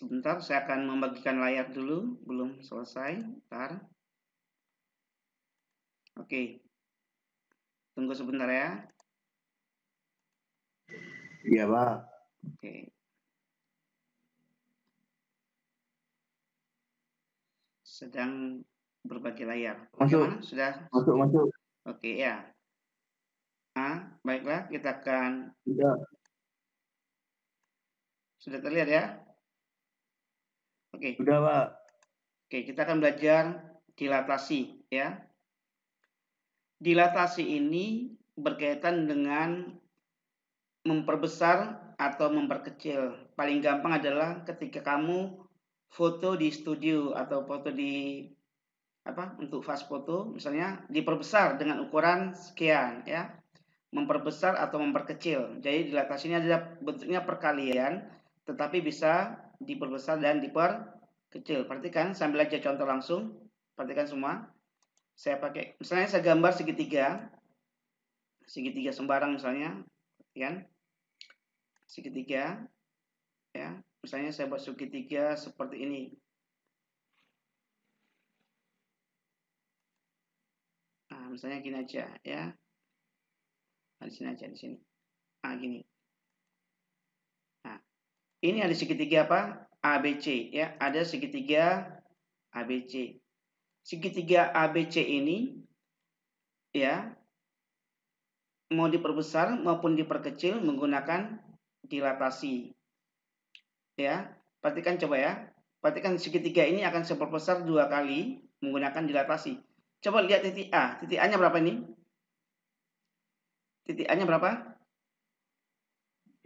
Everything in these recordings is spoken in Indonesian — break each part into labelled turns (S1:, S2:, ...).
S1: Sebentar, saya akan membagikan layar dulu, belum selesai. Bentar. Oke, tunggu sebentar ya.
S2: Iya, Pak.
S1: Oke. Sedang berbagi layar. Bagaimana? Sudah?
S2: Masuk.
S1: Oke, ya. Baiklah, kita akan... Sudah terlihat ya? Oke.
S2: Sudah, Pak.
S1: Oke, kita akan belajar dilatasi ya. Dilatasi ini berkaitan dengan memperbesar atau memperkecil. Paling gampang adalah ketika kamu foto di studio atau foto di untuk fast foto, misalnya diperbesar dengan ukuran sekian ya. Memperbesar atau memperkecil. Jadi dilatasi ini adalah bentuknya perkalian, tetapi bisa diperbesar dan diperkecil. Perhatikan sambil aja contoh langsung. Perhatikan semua. Misalnya saya gambar segitiga sembarang misalnya, kan? Segitiga, ya. Misalnya saya buat segitiga seperti ini. Nah, misalnya gini aja, ya. Nah, di sini aja, di sini. Gini. Nah, ini ada segitiga apa? ABC, ya. Ada segitiga ABC. Segitiga ABC ini, ya, mau diperbesar maupun diperkecil menggunakan dilatasi. Ya, perhatikan coba ya. Perhatikan segitiga ini akan saya perbesar 2 kali menggunakan dilatasi. Coba lihat titik A. Titik A-nya berapa ini? Titik A-nya berapa?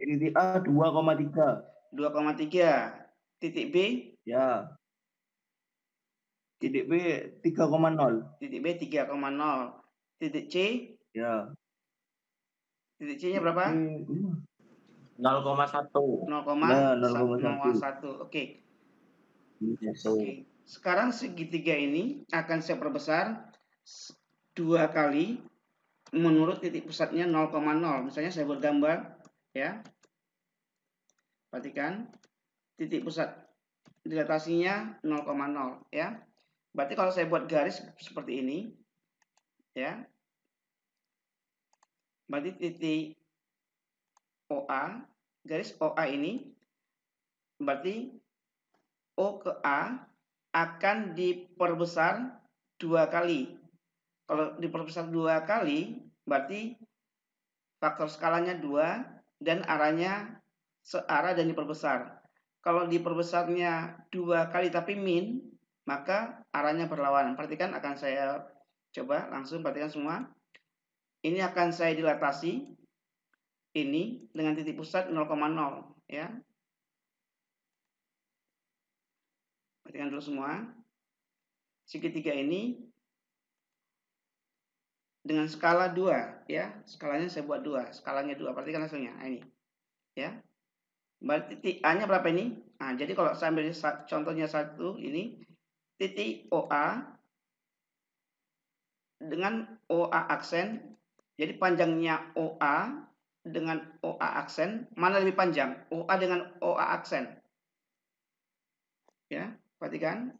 S2: Titik A 2,3.
S1: 2,3. Titik B?
S2: Ya. Titik B 3,0.
S1: Titik B 3,0. Titik C?
S2: Ya.
S1: Titik C-nya berapa?
S3: 0,1.
S1: 0,1. Oke.
S2: Oke.
S1: Sekarang segitiga ini akan saya perbesar 2 kali menurut titik pusatnya 0,0. Misalnya saya buat gambar, ya. Perhatikan titik pusat dilatasinya 0,0, ya. Berarti kalau saya buat garis seperti ini, ya. Berarti titik OA, garis OA ini berarti O ke A akan diperbesar 2 kali. Kalau diperbesar 2 kali, berarti faktor skalanya 2 dan arahnya searah dan diperbesar. Kalau diperbesarnya 2 kali tapi min, maka arahnya berlawanan. Perhatikan, akan saya coba langsung, perhatikan semua. Ini akan saya dilatasi ini dengan titik pusat 0,0, ya. Perhatikan dulu semua. Segitiga ini dengan skala 2, ya. Skalanya saya buat 2, skalanya 2. Perhatikan hasilnya. Nah, ini. Ya. Berarti titik A-nya berapa ini? Nah, jadi kalau saya ambil contohnya satu ini, titik OA dengan OA aksen. Jadi panjangnya OA dengan OA aksen, mana lebih panjang? OA dengan OA aksen. Ya, perhatikan.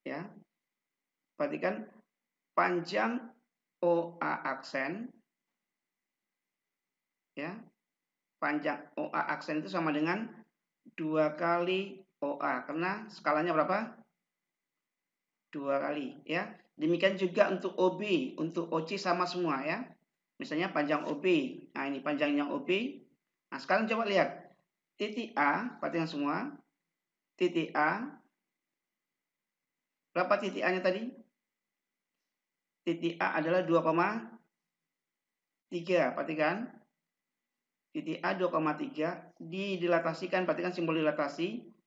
S1: Ya. Perhatikan panjang OA aksen, ya. Panjang OA aksen itu sama dengan 2 kali OA, karena skalanya berapa? 2 kali, ya. Demikian juga untuk OB, untuk OC sama semua, ya. Misalnya panjang OB. Nah, ini panjangnya OB. Nah, sekarang coba lihat. Titik A, perhatikan semua. Titik A. Berapa titik A-nya tadi? Titik A adalah 2,3. Perhatikan. Titik A 2,3 dilatasikan, perhatikan simbol dilatasi.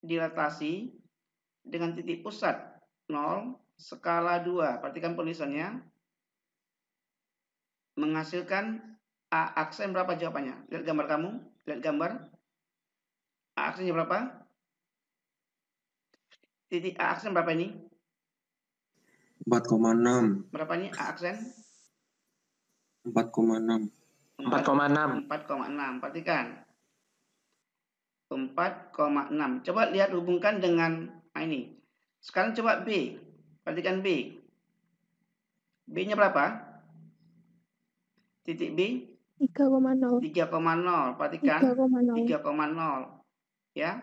S1: Dilatasi dengan titik pusat 0, skala 2. Perhatikan penulisannya. Menghasilkan A aksen berapa jawabannya? Lihat gambar kamu. Lihat gambar. A aksennya berapa? Titik A aksen berapa ini?
S3: 4,6.
S1: Berapa ini A aksen?
S2: 4,6.
S3: 4,6.
S1: 4,6. Perhatikan. 4,6. Coba lihat hubungkan dengan ini. Sekarang coba B. Perhatikan B. B-nya berapa? Titik B
S4: 3,0.
S1: 3,0. Perhatikan
S4: 3,0.
S1: 3,0. Ya.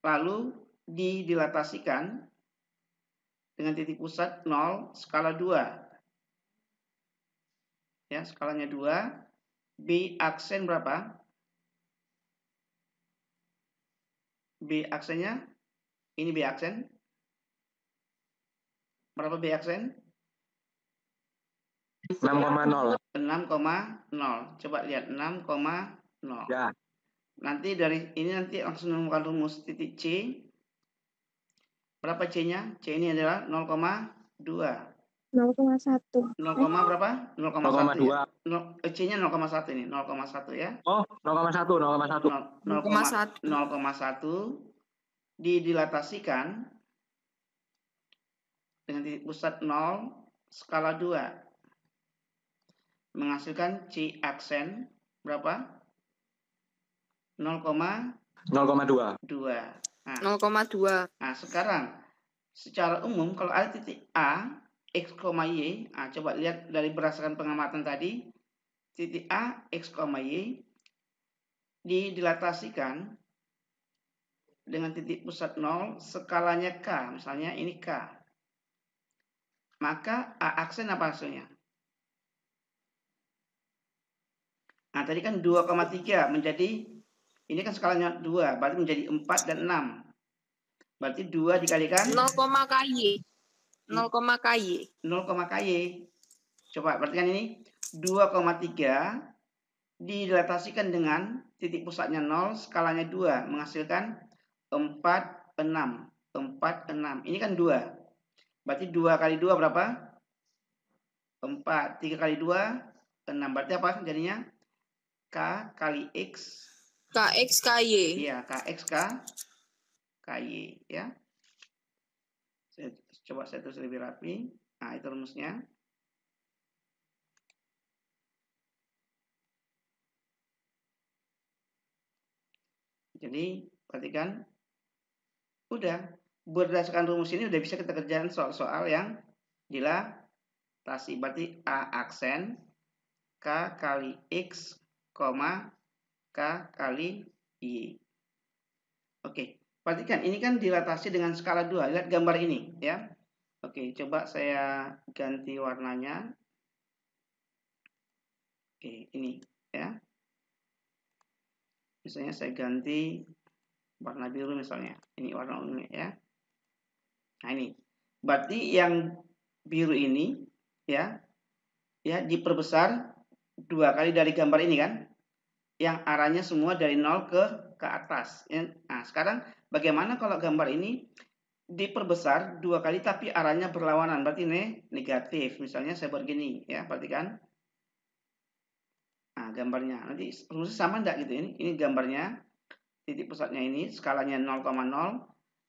S1: Lalu didilatasikan dengan titik pusat 0 skala 2. Ya, skalanya 2. B aksen berapa? B aksennya ini B aksen. Berapa B aksen?
S3: 6,0.
S1: 6,0. Coba lihat 6,0.
S3: Ya.
S1: Nanti dari ini nanti langsung menemukan rumus titik C. Berapa C-nya? C ini adalah 0,2.
S4: 0,1.
S1: 0, berapa? 0,1 ya.
S3: 0,2.
S1: C-nya 0,1 ini, 0,1 ya.
S3: Oh, 0,1.
S1: 0,1 didilatasikan dengan titik pusat 0 skala 2 menghasilkan C aksen berapa? 0,2.
S3: 0,2.
S1: Nah, sekarang secara umum kalau ada titik A, X, Y, coba lihat dari berdasarkan pengamatan tadi, titik A, X, Y didilatasikan dengan titik pusat 0, skalanya K, misalnya ini K. Maka A aksen apa hasilnya? Nah, tadi kan 2,3 menjadi, ini kan skalanya 2, berarti menjadi 4 dan 6. Berarti 2 dikalikan
S5: 0, KY. 0, KY.
S1: 0, KY. Coba perhatikan ini 2,3 didilatasikan dengan titik pusatnya 0, skalanya 2 menghasilkan 4, 6. 4, 6. Ini kan 2. Berarti 2 kali 2 berapa? 4. 3 kali 2 6. Berarti apa jadinya? K kali X.
S5: KX, KY.
S1: Iya, KX KY ya. Coba saya tulis lebih rapi. Nah, itu rumusnya. Jadi, perhatikan. Udah, berdasarkan rumus ini udah bisa kita kerjakan soal-soal yang dilatasi. Berarti A aksen K kali X, K kali Y. Oke, perhatikan ini kan dilatasi dengan skala 2. Lihat gambar ini ya. Oke, coba saya ganti warnanya. Oke, ini ya. Misalnya saya ganti warna biru misalnya. Ini warna ungu ya. Nah, ini. Berarti yang biru ini ya diperbesar 2 kali dari gambar ini kan. Yang arahnya semua dari 0 ke atas. Nah, sekarang bagaimana kalau gambar ini diperbesar 2 kali tapi arahnya berlawanan, berarti ini negatif. Misalnya saya buat gini ya, perhatikan. Nah, gambarnya nanti rumusnya sama enggak gitu ini? Ini gambarnya, titik pusatnya ini skalanya 0,0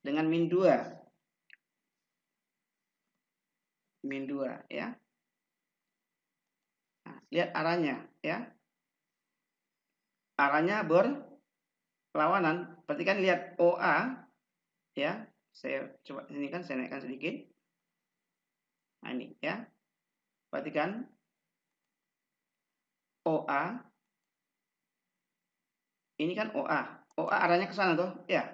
S1: dengan min 2. Min 2 ya. Nah, lihat arahnya ya. Arahnya berlawanan. Berarti kan lihat OA ya. Saya coba ini kan saya naikkan sedikit. Nah, ini ya. Perhatikan OA. Ini kan OA. OA arahnya ke sana tuh, ya.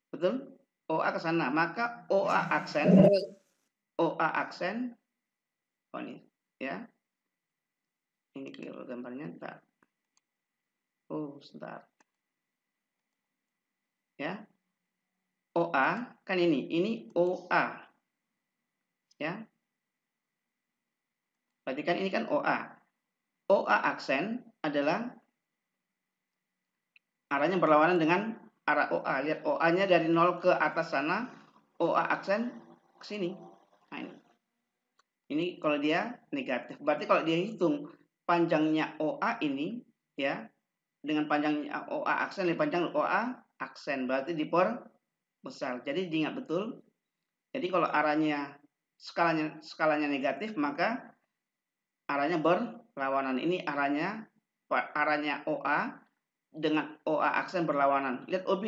S1: Betul? OA ke sana. Maka OA aksen oh ini ya. Ini keliru gambarnya, entar. Oh, sebentar. Ya. OA kan ini OA. Ya. Berarti kan ini kan OA. OA aksen adalah arahnya berlawanan dengan arah OA. Lihat OA-nya dari 0 ke atas sana, OA aksen ke sini. Nah, ini. Ini kalau dia negatif. Berarti kalau dia hitung panjangnya OA ini ya, dengan panjangnya OA aksen lebih panjang OA aksen, berarti diperbesar. Jadi diingat betul. Jadi kalau arahnya skalanya negatif, maka arahnya berlawanan. Ini arahnya OA dengan OA aksen berlawanan. Lihat OB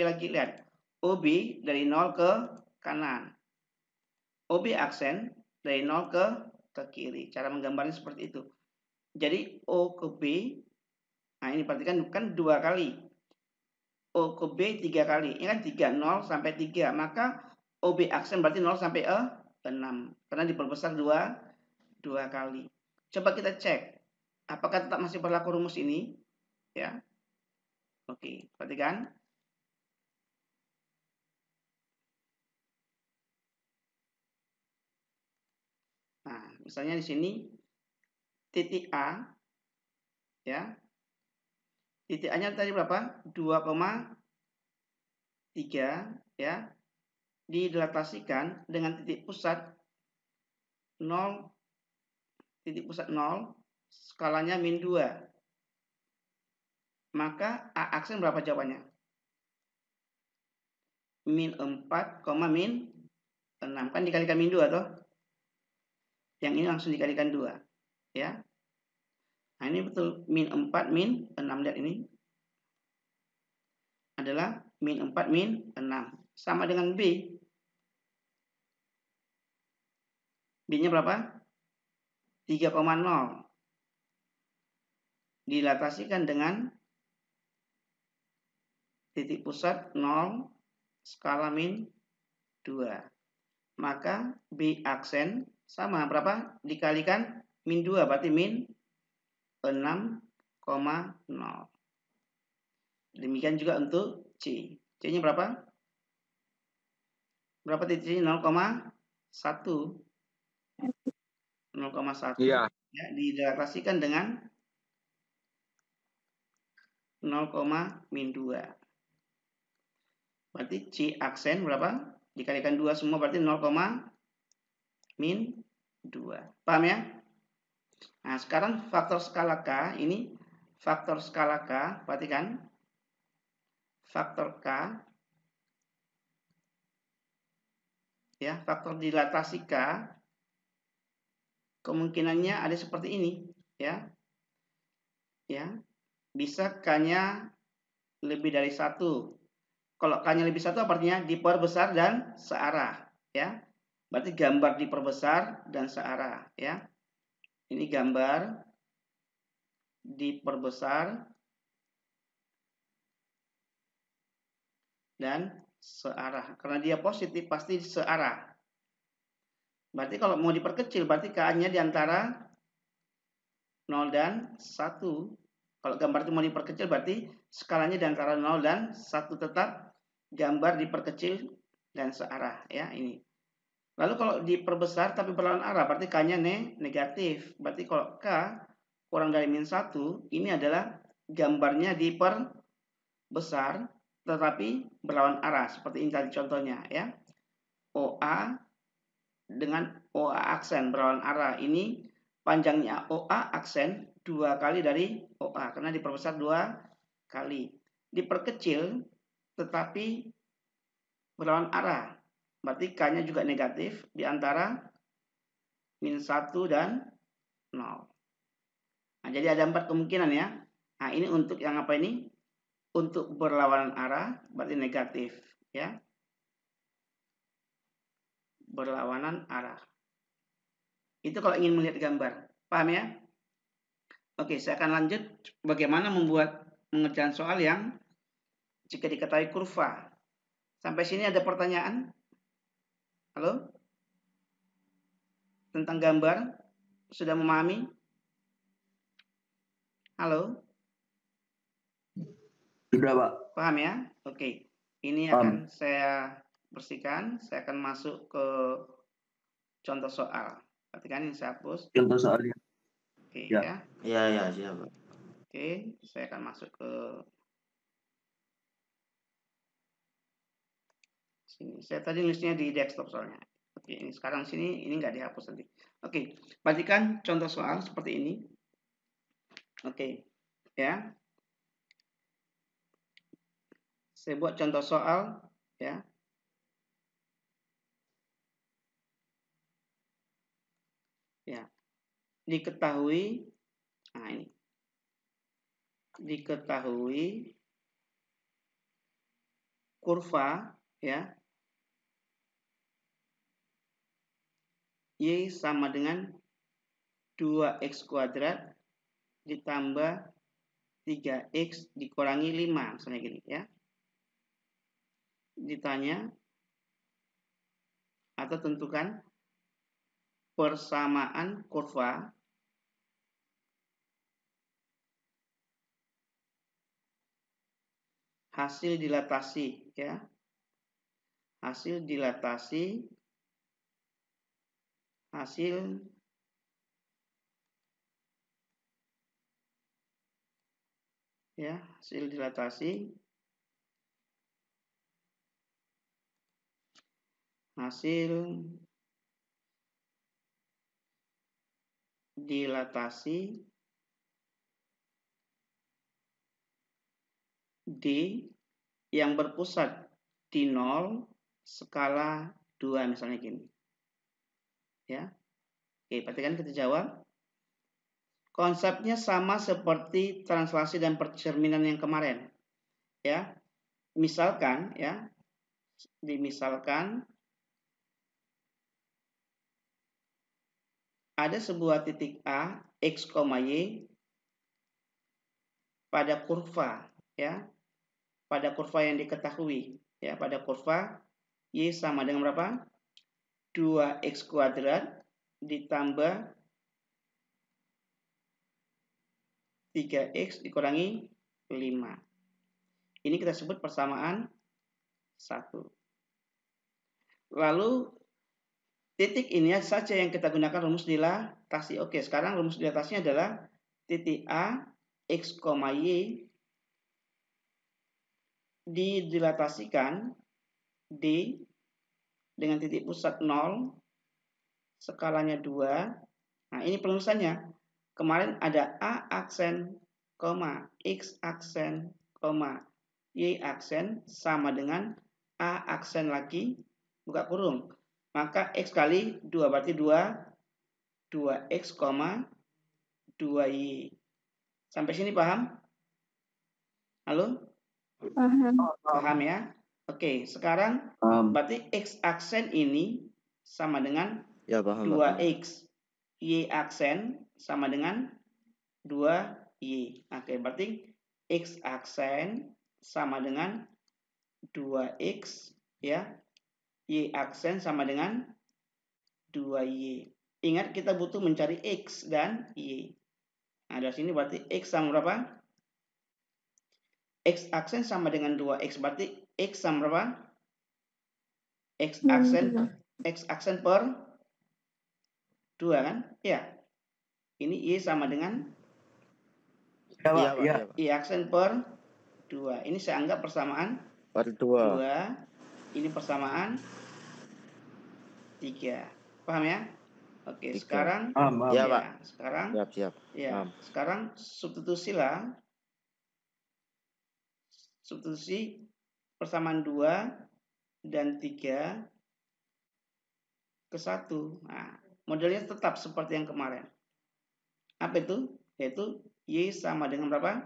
S1: lagi, lihat. OB dari 0 ke kanan. OB aksen dari 0 ke kiri. Cara menggambarnya seperti itu. Jadi O ke B, nah ini perhatikan kan 2 kali. O ke B 3 kali. Ini kan 3, 0 sampai 3. Maka OB aksen berarti 0 sampai 6. Karena diperbesar 2 kali. Coba kita cek. Apakah tetap masih berlaku rumus ini? Ya. Oke, perhatikan. Nah, misalnya di sini titik A, ya. Titik A-nya tadi berapa? 2,3, ya. Direlatasikan dengan titik pusat 0, titik pusat 0, skalanya min 2. Maka A aksen berapa jawabannya? Min 4, min 6. Kan dikalikan min 2 toh? Yang ini langsung dikalikan 2. Ya. Nah ini betul. Min 4, min 6. Lihat ini. Adalah min 4, min 6. Sama dengan B. B-nya berapa? 3,0. Dilatasikan dengan titik pusat 0, skala min 2. Maka B aksen sama berapa? Dikalikan min 2, berarti min 6,0. Demikian juga untuk C. C-nya berapa? Berapa titiknya? 0,1. 0,1.
S3: Iya.
S1: Ya, direlatasikan dengan 0, min 2. Berarti C aksen berapa? Dikalikan 2 semua berarti 0, min 2. Paham ya? Nah, sekarang faktor skala K ini faktor skala K, perhatikan. Faktor K, ya, faktor dilatasi K kemungkinannya ada seperti ini, ya. Ya. Bisa K-nya lebih dari 1. Kalau K-nya lebih 1 artinya diperbesar dan searah, ya. Berarti gambar diperbesar dan searah, ya. Ini gambar diperbesar dan searah. Karena dia positif pasti searah. Berarti kalau mau diperkecil berarti K-nya di antara 0 dan 1. Kalau gambar itu mau diperkecil berarti skalanya di antara 0 dan 1, tetap gambar diperkecil dan searah, ya, ini. Lalu kalau diperbesar tapi berlawan arah berarti K-nya negatif. Berarti kalau K kurang dari min 1, ini adalah gambarnya diperbesar tetapi berlawan arah seperti ini tadi contohnya, ya. OA dengan OA aksen berlawan arah. Ini panjangnya OA aksen 2 kali dari OA karena diperbesar 2 kali. Diperkecil tetapi berlawan arah. Berarti K-nya juga negatif di antara min 1 dan 0. Nah, jadi ada 4 kemungkinan, ya. Nah, ini untuk yang apa ini? Untuk berlawanan arah berarti negatif, ya. Berlawanan arah. Itu kalau ingin melihat gambar. Paham ya? Oke, saya akan lanjut bagaimana membuat mengerjakan soal yang jika diketahui kurva. Sampai sini ada pertanyaan? Halo? Tentang gambar? Sudah memahami? Halo?
S2: Sudah, Pak.
S1: Paham ya? Oke. Ini
S2: Paham.
S1: akan saya bersihkan. Saya akan masuk ke contoh soal. Perhatikan ini saya hapus.
S2: Contoh soalnya.
S1: Oke,
S2: Ya.
S1: ya.
S6: Iya, siap.
S1: Oke, saya akan masuk ke sini. Saya tadi nulisnya di desktop soalnya. Oke, ini sekarang sini ini nggak dihapus nanti. Oke, perhatikan contoh soal seperti ini. Oke, ya. Saya buat contoh soal, ya. Ya. diketahui, nah ini, diketahui kurva ya Y sama dengan 2x kuadrat ditambah 3x dikurangi 5, misalnya gini ya. Ditanya atau tentukan persamaan kurva hasil dilatasi ya. Hasil dilatasi hasil dilatasi D yang berpusat di 0 skala 2 misalnya gini. Ya. Oke, perhatikan kita jawab. Konsepnya sama seperti translasi dan percerminan yang kemarin. Ya. Misalkan ya, dimisalkan ada sebuah titik A x, y pada kurva ya. Pada kurva yang diketahui ya, pada kurva y sama dengan berapa? 2x kuadrat ditambah 3x dikurangi 5. Ini kita sebut persamaan 1. Lalu titik ini saja yang kita gunakan rumus dilatasi. Oke, sekarang rumus dilatasinya adalah titik A x, y didilatasikan D dengan titik pusat 0, skalanya 2. Nah, ini penulisannya. Kemarin ada A aksen, X aksen, Y aksen sama dengan A aksen lagi, buka kurung. Maka X kali 2 berarti 2x, 2y. Sampai sini paham? Halo? Paham ya? Oke, sekarang berarti X aksen ini sama dengan
S6: Ya, paham.
S1: 2x. Y aksen sama dengan 2y. Oke, berarti X aksen sama dengan 2x ya. Y aksen sama dengan 2y. Ingat kita butuh mencari x dan y. Nah, dari sini berarti x sama berapa? X aksen sama dengan 2x, berarti x sama berapa? X aksen per 2 kan? Ya. Ini y sama dengan y aksen per 2. Ini saya anggap persamaan
S6: per 2.
S1: Ini persamaan 3. Paham ya? Oke,
S6: 3.
S1: sekarang
S6: ya, Pak.
S1: Sekarang
S6: siap.
S1: Ya, sekarang substitusilah. Substitusi persamaan 2 dan 3 ke 1. Nah, modelnya tetap seperti yang kemarin. Apa itu? Yaitu y sama dengan berapa?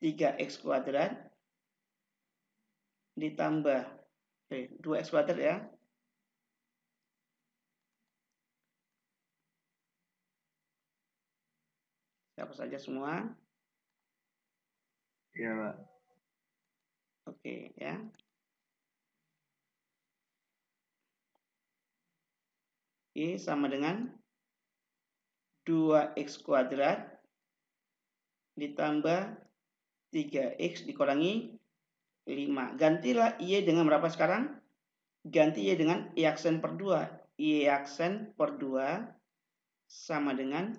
S1: 3x kuadrat ditambah 2x kuadrat ya. Siapa saja semua?
S2: Iya, Pak.
S1: Oke, ya. Y sama dengan 2x kuadrat ditambah 3x dikurangi 5. Gantilah y dengan berapa sekarang? Ganti y dengan y aksen per 2. Y aksen per 2 sama dengan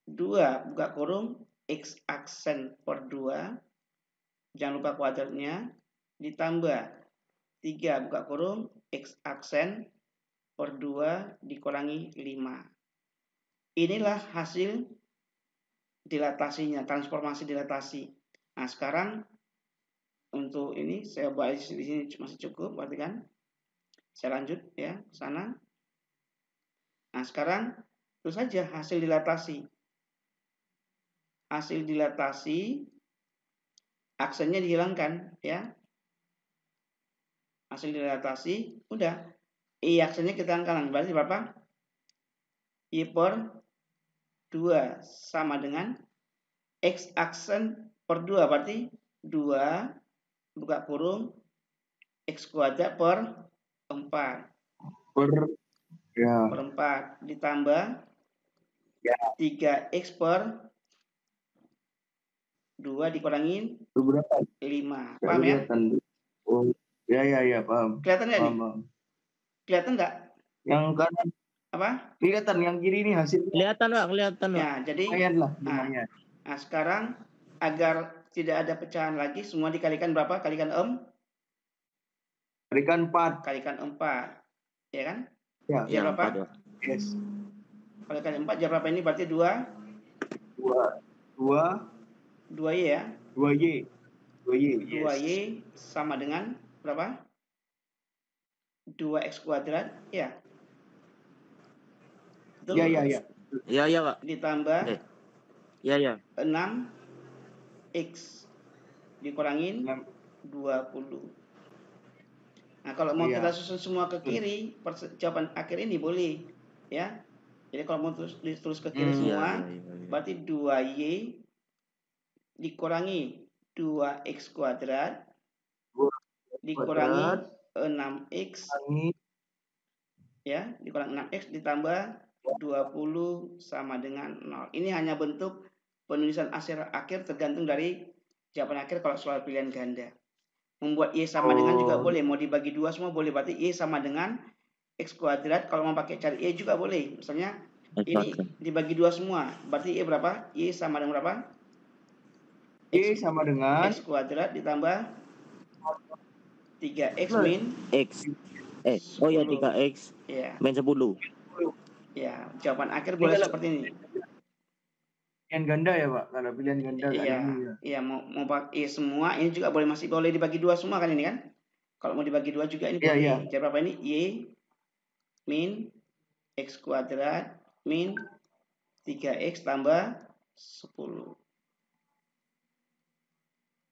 S1: 2 buka kurung x aksen per 2. Jangan lupa kuadratnya. Ditambah 3 buka kurung x aksen per 2 dikurangi 5. Inilah hasil dilatasinya, transformasi dilatasi. Nah, sekarang untuk ini saya buat di sini masih cukup, berarti kan? Saya lanjut ya ke sana. Nah, sekarang Itu saja hasil dilatasi. Hasil dilatasi, aksennya dihilangkan, ya. Hasil dilatasi, udah. I aksennya kita angkat. Berarti berapa? I per 2 sama dengan X aksen per 2. Berarti 2, buka kurung, X kuadrat per 4.
S2: Per
S1: 4 ditambah 3X per 2 dikurangin
S2: itu berapa?
S1: 5.
S2: Nggak
S1: Paham ya?
S2: kelihatan. Oh, ya, paham.
S1: Kelihatan nggak nih?
S2: Paham.
S1: Kelihatan nggak?
S2: Yang kanan
S1: Apa?
S2: kelihatan, yang kiri ini hasilnya.
S6: Kelihatan, Pak, kelihatan, Pak.
S1: Ya, jadi
S2: Lumayan lah, lumayan.
S1: nah, sekarang agar tidak ada pecahan lagi, semua dikalikan berapa? Kalikan
S2: Berikan 4.
S1: kalikan 4. Ya kan?
S2: Ya,
S1: Jar berapa?
S3: 4, Pak.
S2: yes.
S1: Kalikan 4, jar berapa ini? Berarti 2 Y ya.
S2: 2Y. 2Y, yes.
S1: 2Y sama dengan berapa? 2X kuadrat, ya. Betul?
S2: Ya.
S6: Iya, Pak.
S1: Ditambah
S6: Iya.
S1: 6X dikurangin 20. Nah, kalau mau
S2: Iya.
S1: kita susun semua ke kiri, jawaban akhir ini boleh, ya. Jadi kalau mau ditulis ke kiri semua, berarti 2Y dikurangi 2X kuadrat dikurangi 6X, ya, dikurangi 6X ditambah 20 sama dengan 0. Ini hanya bentuk penulisan akhir tergantung dari jawaban akhir kalau soal pilihan ganda. Membuat Y sama dengan juga boleh, mau dibagi 2 semua boleh, berarti Y sama dengan X kuadrat. Kalau mau pakai cari Y juga boleh. Misalnya ini dibagi 2 semua, berarti Y berapa? Y sama dengan berapa?
S2: Y sama dengan
S1: X kuadrat ditambah 3X min
S6: X. 3X
S1: ya.
S6: min 10.
S1: Ya, jawaban akhir boleh seperti ini.
S2: pilihan ganda ya, Pak. Kalau pilihan ganda
S1: Iya, mau pakai semua, ini juga boleh, masih boleh dibagi 2 semua kan ini kan? Kalau mau dibagi 2 juga ini boleh.
S2: Iya.
S1: Jadi berapa ini? Y min X kuadrat min 3X tambah 10.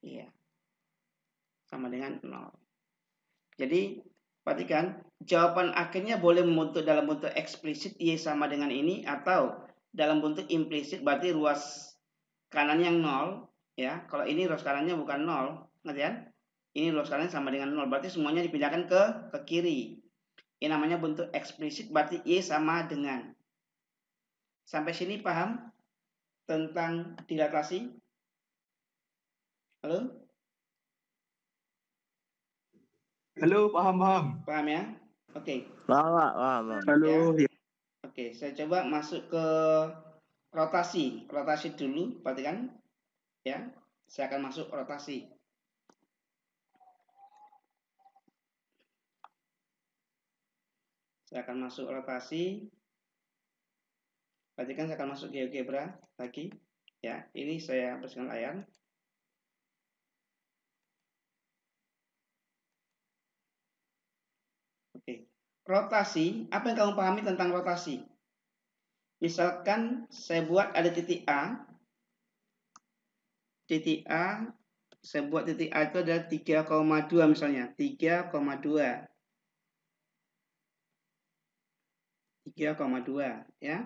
S1: Iya. Sama dengan 0. Jadi, perhatikan, jawaban akhirnya boleh membentuk dalam bentuk eksplisit Y sama dengan ini, atau dalam bentuk implisit, berarti ruas kanan yang 0, ya. Kalau ini ruas kanannya bukan 0, ngerti kan? Ini ruas kanannya sama dengan 0, berarti semuanya dipindahkan ke kiri. Ini namanya bentuk eksplisit, berarti Y sama dengan. Sampai sini paham tentang dilatasi? Halo?
S2: Halo, paham.
S1: Paham ya? Oke.
S6: Paham.
S3: Halo.
S1: Ya. Oke, saya coba masuk ke rotasi. Rotasi dulu, perhatikan. Ya, saya akan masuk rotasi. Saya akan masuk rotasi. Perhatikan, saya akan masuk GeoGebra lagi. Ya, ini saya bersihkan layar. Oke. Rotasi, apa yang kamu pahami tentang rotasi? Misalkan saya buat ada titik A. Titik A, saya buat titik A itu adalah 3,2 misalnya. 3,2 ya.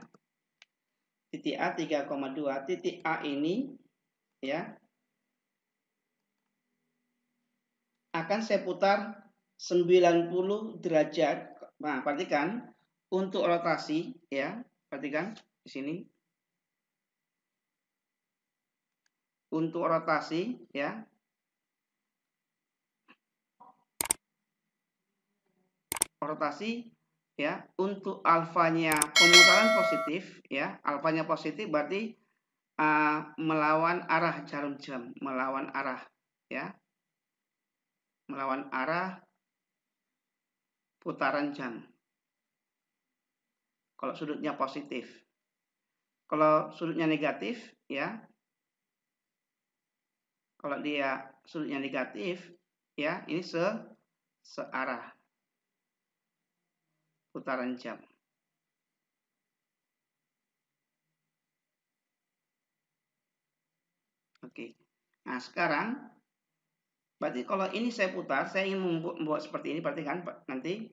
S1: Titik A 3,2. Titik A ini ya akan saya putar 90 derajat. Nah, perhatikan untuk rotasi ya, perhatikan di sini. Untuk rotasi ya. Rotasi ya, untuk alfanya pemutaran positif ya, alfanya positif berarti melawan arah jarum jam, melawan arah ya, melawan arah putaran jam. Kalau sudutnya positif, kalau sudutnya negatif ya, kalau dia sudutnya negatif ya, ini searah putaran jam. Oke. Nah, sekarang berarti kalau ini saya putar, saya ingin membuat seperti ini, berarti kan nanti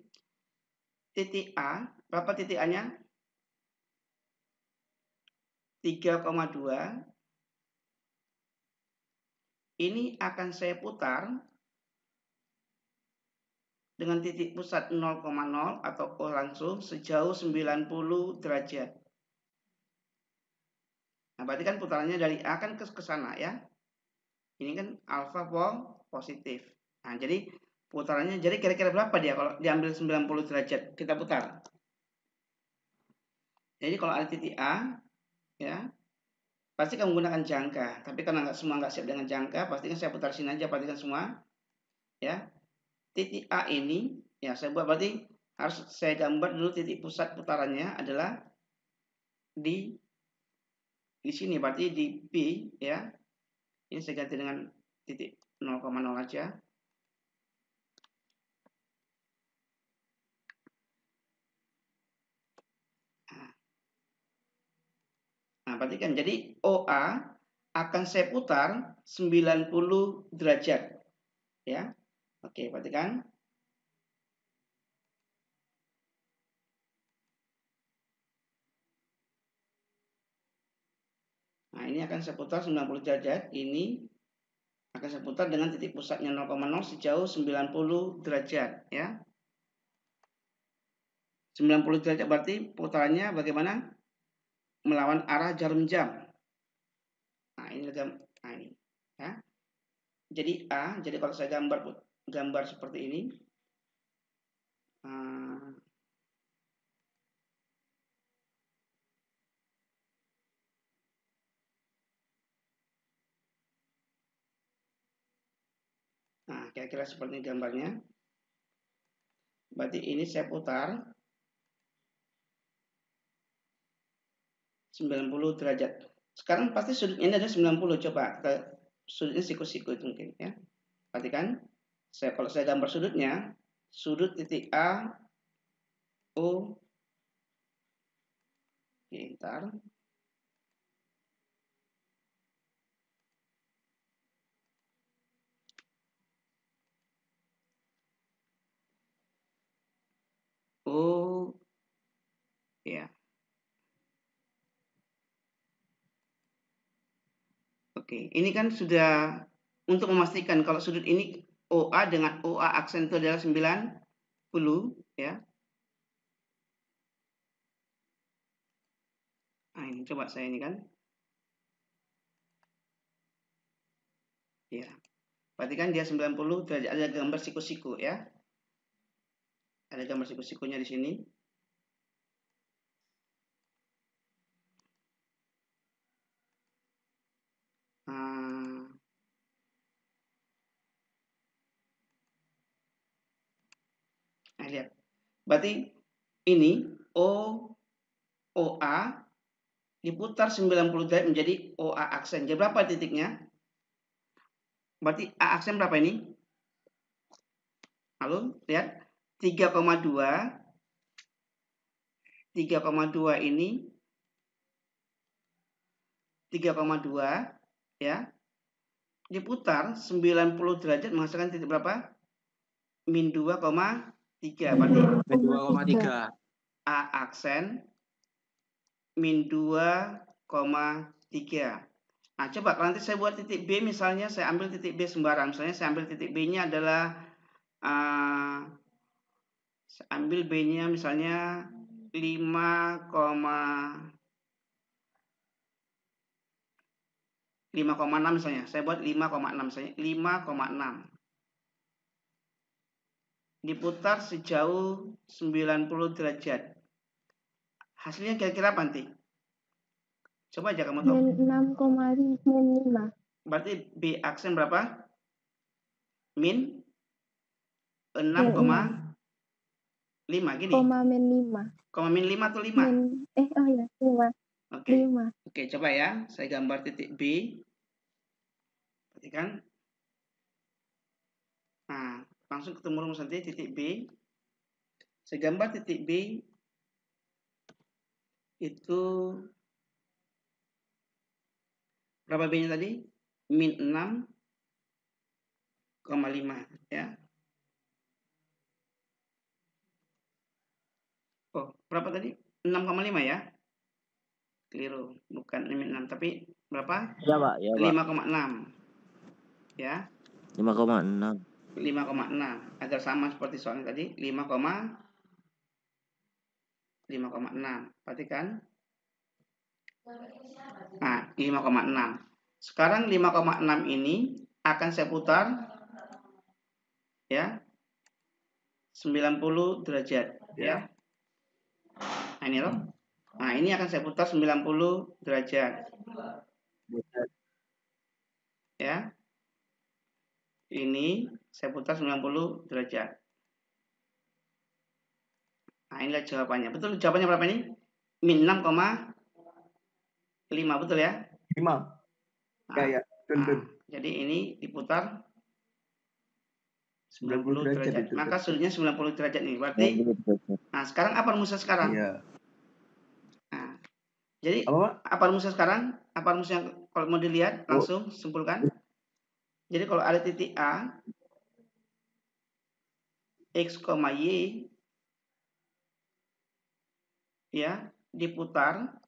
S1: titik A, berapa titik A-nya? 3,2. Ini akan saya putar dengan titik pusat 0,0 atau O langsung sejauh 90 derajat. Nah, berarti kan putarannya dari A kan ke sana ya. Ini kan alfa positif. Nah, jadi putarannya jadi kira-kira berapa dia kalau diambil 90 derajat kita putar. Jadi kalau ada titik A ya, pasti kamu menggunakan jangka. Tapi karena semua nggak siap dengan jangka, pastikan saya putar sini aja, perhatikan semua. Ya. Titik A ini ya saya buat berarti harus saya gambar dulu titik pusat putarannya adalah di sini, berarti di B ya. Ini saya ganti dengan titik 0,0 aja. Nah, perhatikan. Jadi OA akan saya putar 90 derajat. Ya. Oke, perhatikan. Nah, ini akan saya putar 90 derajat. Ini akan saya putar dengan titik pusatnya 0,0 sejauh 90 derajat. Ya. 90 derajat berarti putarannya bagaimana? Melawan arah jarum jam. Nah, ini ya. Jadi A, jadi kalau saya gambar seperti ini. Nah, kira-kira seperti gambarnya. Berarti ini saya putar 90 derajat. Sekarang pasti sudutnya ini ada 90. Coba kita sudutnya siku-siku itu mungkin ya. Perhatikan. Kalau saya gambar sudutnya, sudut titik A, O. Oke, ntar. O. Ya. Oke, ini kan sudah untuk memastikan kalau sudut ini OA dengan OA aksen itu adalah 90 ya. Nah, ini coba saya ini kan. Ya. Perhatikan dia 90 derajat, ada gambar siku-siku ya. Ada gambar siku-sikunya di sini. Nah, lihat. Berarti ini OA diputar 90 derajat menjadi OA aksen. Jadi berapa titiknya? Berarti A aksen berapa ini? Lalu lihat 3,2. 3,2 ini 3,2 ya. Diputar 90 derajat menghasilkan titik berapa? Min 2,3. Berarti
S3: 2,3.
S1: A aksen min 2,3. Nah, coba kalau nanti saya buat titik B, misalnya saya ambil titik B sembarang. Misalnya saya ambil titik B-nya adalah saya ambil B-nya misalnya 5,6 misalnya. Saya buat 5,6 misalnya. 5,6. Diputar sejauh 90 derajat. Hasilnya kira-kira apa nanti? Coba aja kamu tahu.
S4: Min 6,5.
S1: Berarti B aksen berapa? Min 6,5 gini.
S4: Koma min 5.
S1: Koma min 5 atau 5?
S4: Oh ya, 5.
S1: Oke.
S4: 5.
S1: Oke, coba ya. Saya gambar titik B. Perhatikan. Nah, langsung ketemu rumus nanti titik B. Saya gambar titik B itu berapa B-nya tadi? min 6,5 ya. Oh, berapa tadi? 6,5 ya? Keliru, bukan min 6 tapi berapa?
S6: Ya Pak, ya Pak.
S1: 5,6 ya.
S6: 5,6.
S1: 5,6 agar sama seperti soalnya tadi 5,6. Perhatikan. Nah, 5,6. Sekarang 5,6 ini akan saya putar ya 90 derajat ya. Nah, ini loh. Nah, ini akan saya putar 90 derajat. Ya. Ini saya putar 90 derajat. Nah, inilah jawabannya. Betul jawabannya berapa ini? Min 6,5 betul ya?
S2: 5.
S1: Nah,
S2: Ya. Betul.
S1: jadi ini diputar 90
S2: 90
S1: derajat.
S2: itu.
S1: Maka sudutnya 90 derajat ini. Berarti nah, sekarang apa rumusnya sekarang?
S2: Iya.
S1: Nah, jadi
S2: Apa Pak?
S1: apa rumusnya sekarang? Apa rumusnya kalau mau dilihat langsung simpulkan. Jadi kalau ada titik A X, Y ya, diputar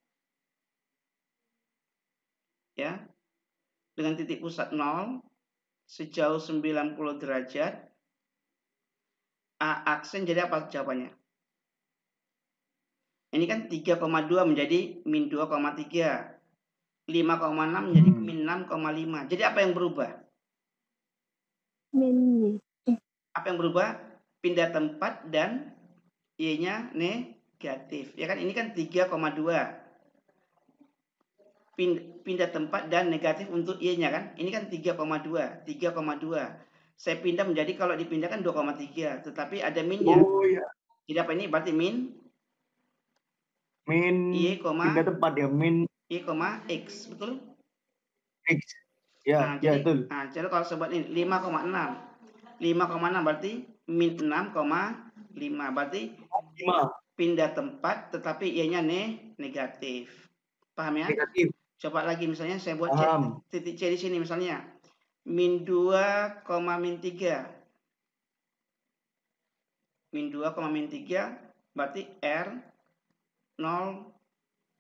S1: ya dengan titik pusat 0 sejauh 90 derajat. A aksen jadi apa jawabannya? Ini kan 3,2 menjadi min 2,3. 5,6 menjadi min 6,5. Jadi apa yang berubah?
S4: Min Y.
S1: Apa yang berubah? Pindah tempat dan Y-nya negatif. Ya kan ini kan 3,2. Pindah tempat dan negatif untuk Y-nya kan. Ini kan 3,2. Saya pindah menjadi kalau dipindahkan 2,3, tetapi ada minnya.
S2: Oh iya.
S1: Jadi apa ini? Berarti min Y,
S2: pindah tempat ya, min
S1: Y, X, betul?
S2: X. Ya, ya betul.
S1: Nah, jadi kalau sobat ini 5,6. 5,6 berarti min 6,5. Berarti
S2: 5
S1: pindah tempat tetapi Y-nya negatif. Paham ya?
S2: negatif.
S1: Coba lagi misalnya saya buat titik C di sini misalnya. Min 2, min 3. Min 2, min 3 berarti R 0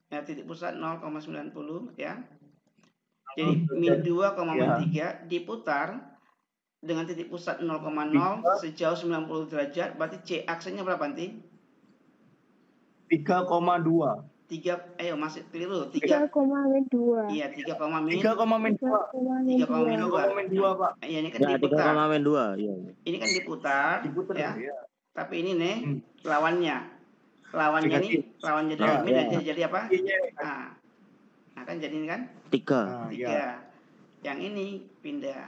S1: ya, titik pusat 0,90 ya. Jadi min 2, min 3 diputar dengan titik pusat 0,0 sejauh 90 derajat, berarti C aksennya berapa nanti?
S2: 3,2.
S1: 3, ayo masih keliru.
S4: 3,2.
S1: Iya, 3,2.
S2: 3,2 Pak.
S1: Iya, ini kan
S6: Ya,
S1: diputar.
S6: 3,2. Iya.
S1: Ini kan diputar ya. Tapi ini lawannya. Lawannya ini jadi apa? Nah, kan jadi ini kan
S6: 3.
S1: 3. Yang ini pindah.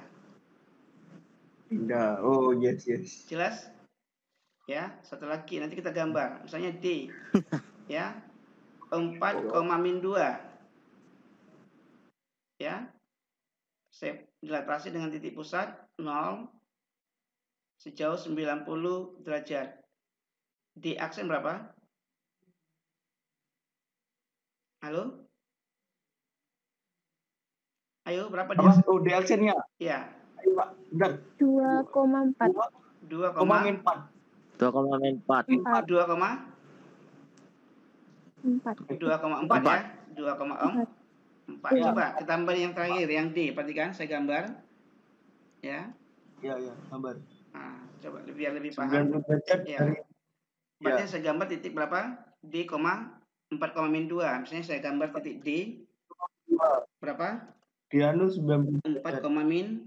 S2: Oh, yes.
S1: Jelas? Ya, satu lagi nanti kita gambar. Misalnya D. Ya. 4, min 2. Ya. Saya dilatasi dengan titik pusat 0 sejauh 90 derajat. D aksen berapa? Halo? Ayo, berapa dia?
S2: Oh, D aksennya.
S1: Ya.
S2: Ayo, Pak. Bentar.
S4: 2,4.
S1: 2,4.
S6: 2,4
S1: ya. 2,4. Coba kita tambah yang terakhir, yang D. Perhatikan, saya gambar. Ya.
S2: Iya, gambar.
S1: Nah, coba biar lebih paham. Ya. Berarti saya gambar titik berapa? D, 4, min 2. Misalnya saya gambar titik D. Berapa?
S2: Dia 4,
S1: 4, min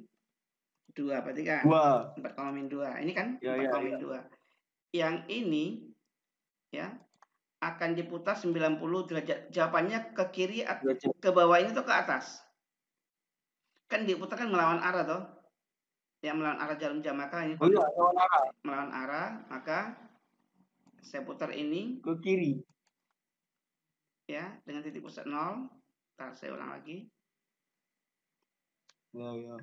S1: 2. Perhatikan. 4, min 2. Ini kan 4, min 2. Yang ini ya akan diputar 90 derajat. Jawabannya ke kiri atau ke bawah ini atau ke atas? Kan diputar kan melawan arah toh. Ya, melawan arah jarum jam, maka ini melawan arah, maka saya putar ini
S2: ke kiri.
S1: Ya, dengan titik pusat 0. Ntar saya ulang lagi.
S2: Ya.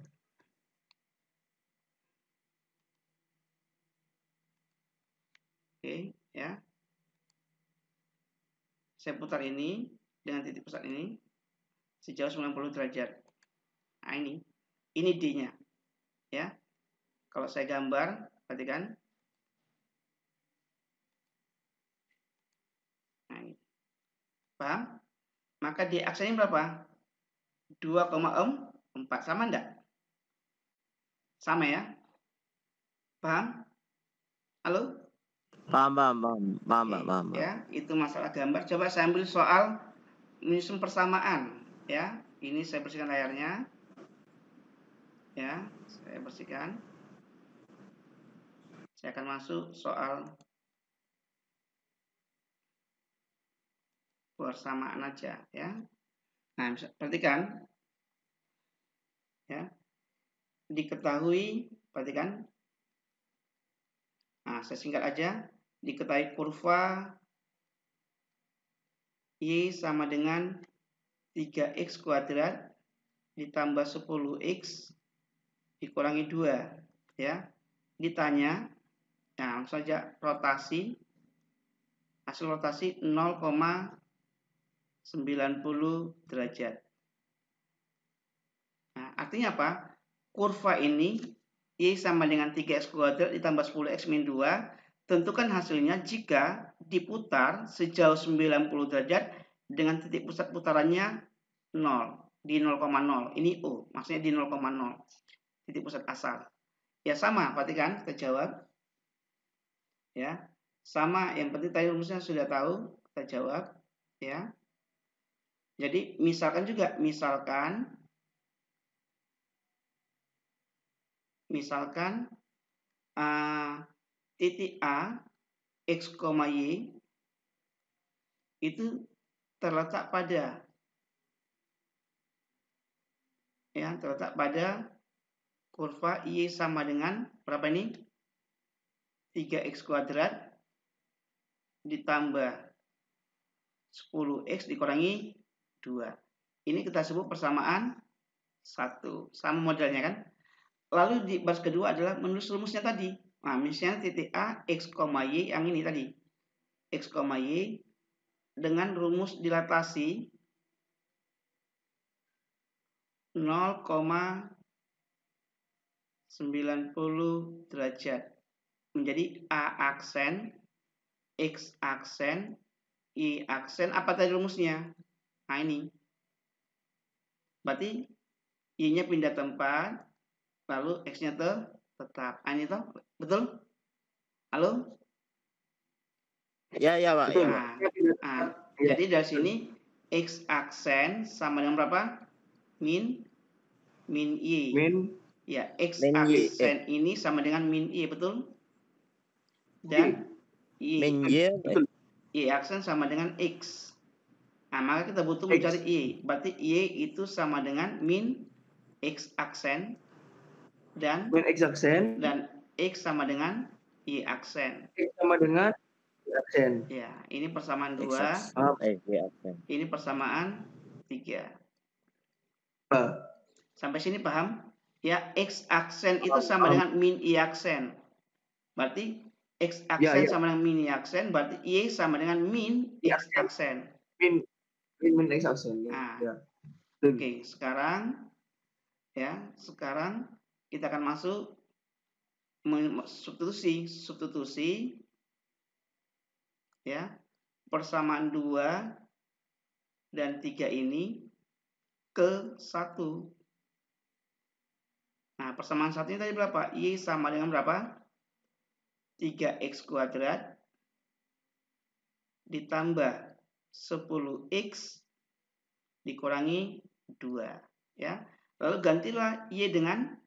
S1: Oke, ya. Saya putar ini dengan titik pusat ini sejauh 90 derajat. Nah, ini Ini D-nya. Ya. Kalau saya gambar, perhatikan. Nah, ini. Paham? Maka D aksennya berapa? 2,4. Sama enggak? Sama ya? Paham? Halo?
S6: Paham,
S1: Oke,
S6: paham.
S1: ya, itu masalah gambar. Coba saya ambil soal menyusun persamaan. Ya, ini saya bersihkan layarnya. Ya, saya bersihkan. Saya akan masuk soal persamaan aja, ya. Nah, perhatikan, ya. Diketahui, perhatikan. Nah, saya singkat aja. Diketahui kurva Y sama dengan 3x kuadrat ditambah 10x dikurangi 2, ya. Ditanya, nah langsung saja rotasi, hasil rotasi 0,90 derajat. Nah, artinya apa? Kurva ini Y sama dengan 3x kuadrat ditambah 10x min 2. Tentukan hasilnya jika diputar sejauh 90 derajat dengan titik pusat putarannya 0, di 0,0. Ini O, maksudnya di 0,0. Titik pusat asal. Ya sama, perhatikan, kita jawab. Ya, sama, yang penting tadi rumusnya sudah tahu, kita jawab. Ya. Jadi misalkan juga, misalkan titik A X, Y itu terletak pada kurva Y sama dengan berapa ini? 3x kuadrat ditambah 10x dikurangi 2. Ini kita sebut persamaan 1. Sama modelnya kan? Lalu di baris kedua adalah menulis rumusnya tadi. Nah, misalnya titik A, X, Y yang ini tadi. X, Y dengan rumus dilatasi 0,90 derajat. Menjadi A aksen, X aksen, Y aksen. Apa tadi rumusnya? Nah, ini. Berarti Y-nya pindah tempat, lalu X-nya tetap. Ini toh, betul? Halo?
S6: Ya, Pak.
S2: Betul,
S6: Ya,
S2: Pak.
S1: Nah, jadi dari sini X aksen sama dengan berapa? Min Y. Ya, X
S6: Min Y.
S1: aksen ini sama dengan min Y, betul? Dan
S6: Min Y.
S1: Y aksen sama dengan X. Nah, maka kita butuh mencari Y. Berarti Y itu sama dengan min X aksen dan
S2: Min X aksen
S1: dan X sama dengan Y aksen.
S2: X sama dengan Y aksen.
S1: Ya, ini persamaan 2.
S6: Y aksen.
S1: Ini persamaan 3.
S2: Ah.
S1: Sampai sini paham? Ya, X aksen itu sama dengan min Y aksen. Berarti X aksen sama dengan min Y aksen, berarti Y sama dengan min X aksen.
S2: Min X aksen.
S1: Nah,
S2: Ya.
S1: Oke, sekarang kita akan masuk substitusi ya. Persamaan 2 dan 3 ini ke 1. Nah, persamaan 1 ini tadi berapa? Y sama dengan berapa? 3x kuadrat ditambah 10x dikurangi 2. Ya. Lalu gantilah Y dengan